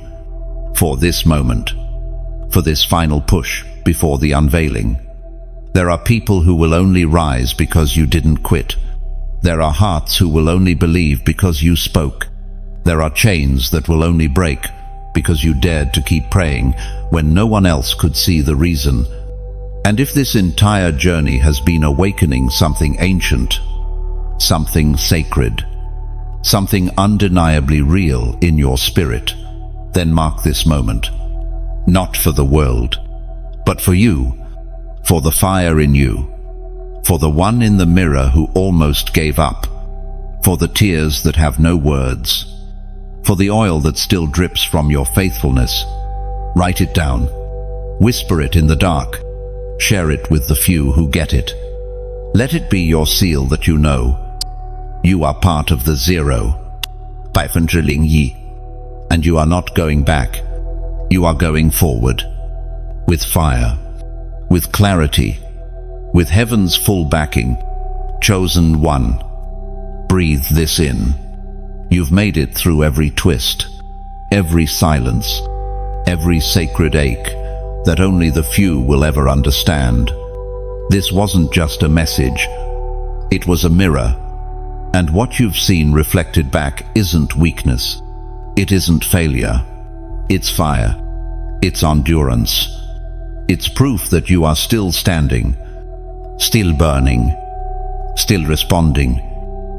for this moment, for this final push before the unveiling. There are people who will only rise because you didn't quit. There are hearts who will only believe because you spoke. There are chains that will only break because you dared to keep praying when no one else could see the reason. And if this entire journey has been awakening something ancient, something sacred, something undeniably real in your spirit, then mark this moment. Not for the world, but for you, for the fire in you, for the one in the mirror who almost gave up, for the tears that have no words, for the oil that still drips from your faithfulness. Write it down. Whisper it in the dark. Share it with the few who get it. Let it be your seal that you know you are part of the 0.01%, and you are not going back. You are going forward, with fire, with clarity, with heaven's full backing. Chosen one. Breathe this in. You've made it through every twist, every silence, every sacred ache that only the few will ever understand. This wasn't just a message, it was a mirror. And what you've seen reflected back isn't weakness. It isn't failure. It's fire. It's endurance. It's proof that you are still standing, still burning, still responding.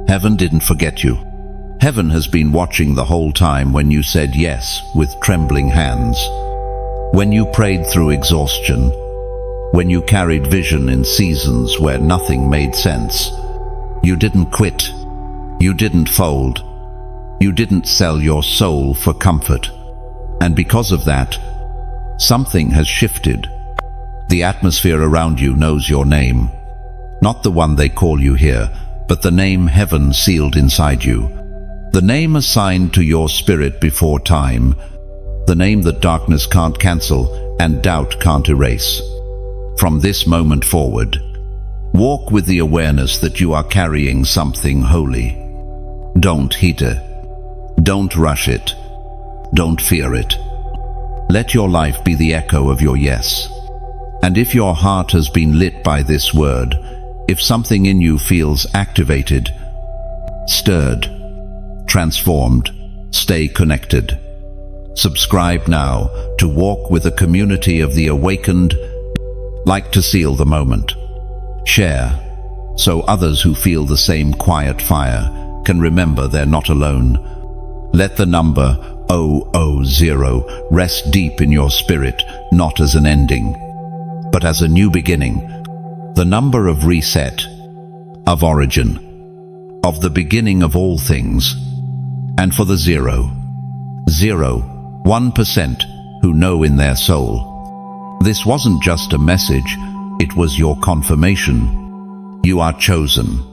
Heaven didn't forget you. Heaven has been watching the whole time when you said yes with trembling hands, when you prayed through exhaustion, when you carried vision in seasons where nothing made sense. You didn't quit. You didn't fold. You didn't sell your soul for comfort. And because of that, something has shifted. The atmosphere around you knows your name. Not the one they call you here, but the name heaven sealed inside you. The name assigned to your spirit before time. The name that darkness can't cancel and doubt can't erase. From this moment forward, walk with the awareness that you are carrying something holy. Don't heed it. Don't rush it. Don't fear it. Let your life be the echo of your yes. And if your heart has been lit by this word, if something in you feels activated, stirred, transformed, stay connected. Subscribe now to walk with a community of the awakened. Like to seal the moment. Share, so others who feel the same quiet fire can remember they're not alone. Let the number 000 rest deep in your spirit, not as an ending, but as a new beginning. The number of reset, of origin, of the beginning of all things. And for the 1% who know in their soul. This wasn't just a message, it was your confirmation. You are chosen.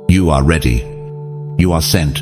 You are ready. You are sent.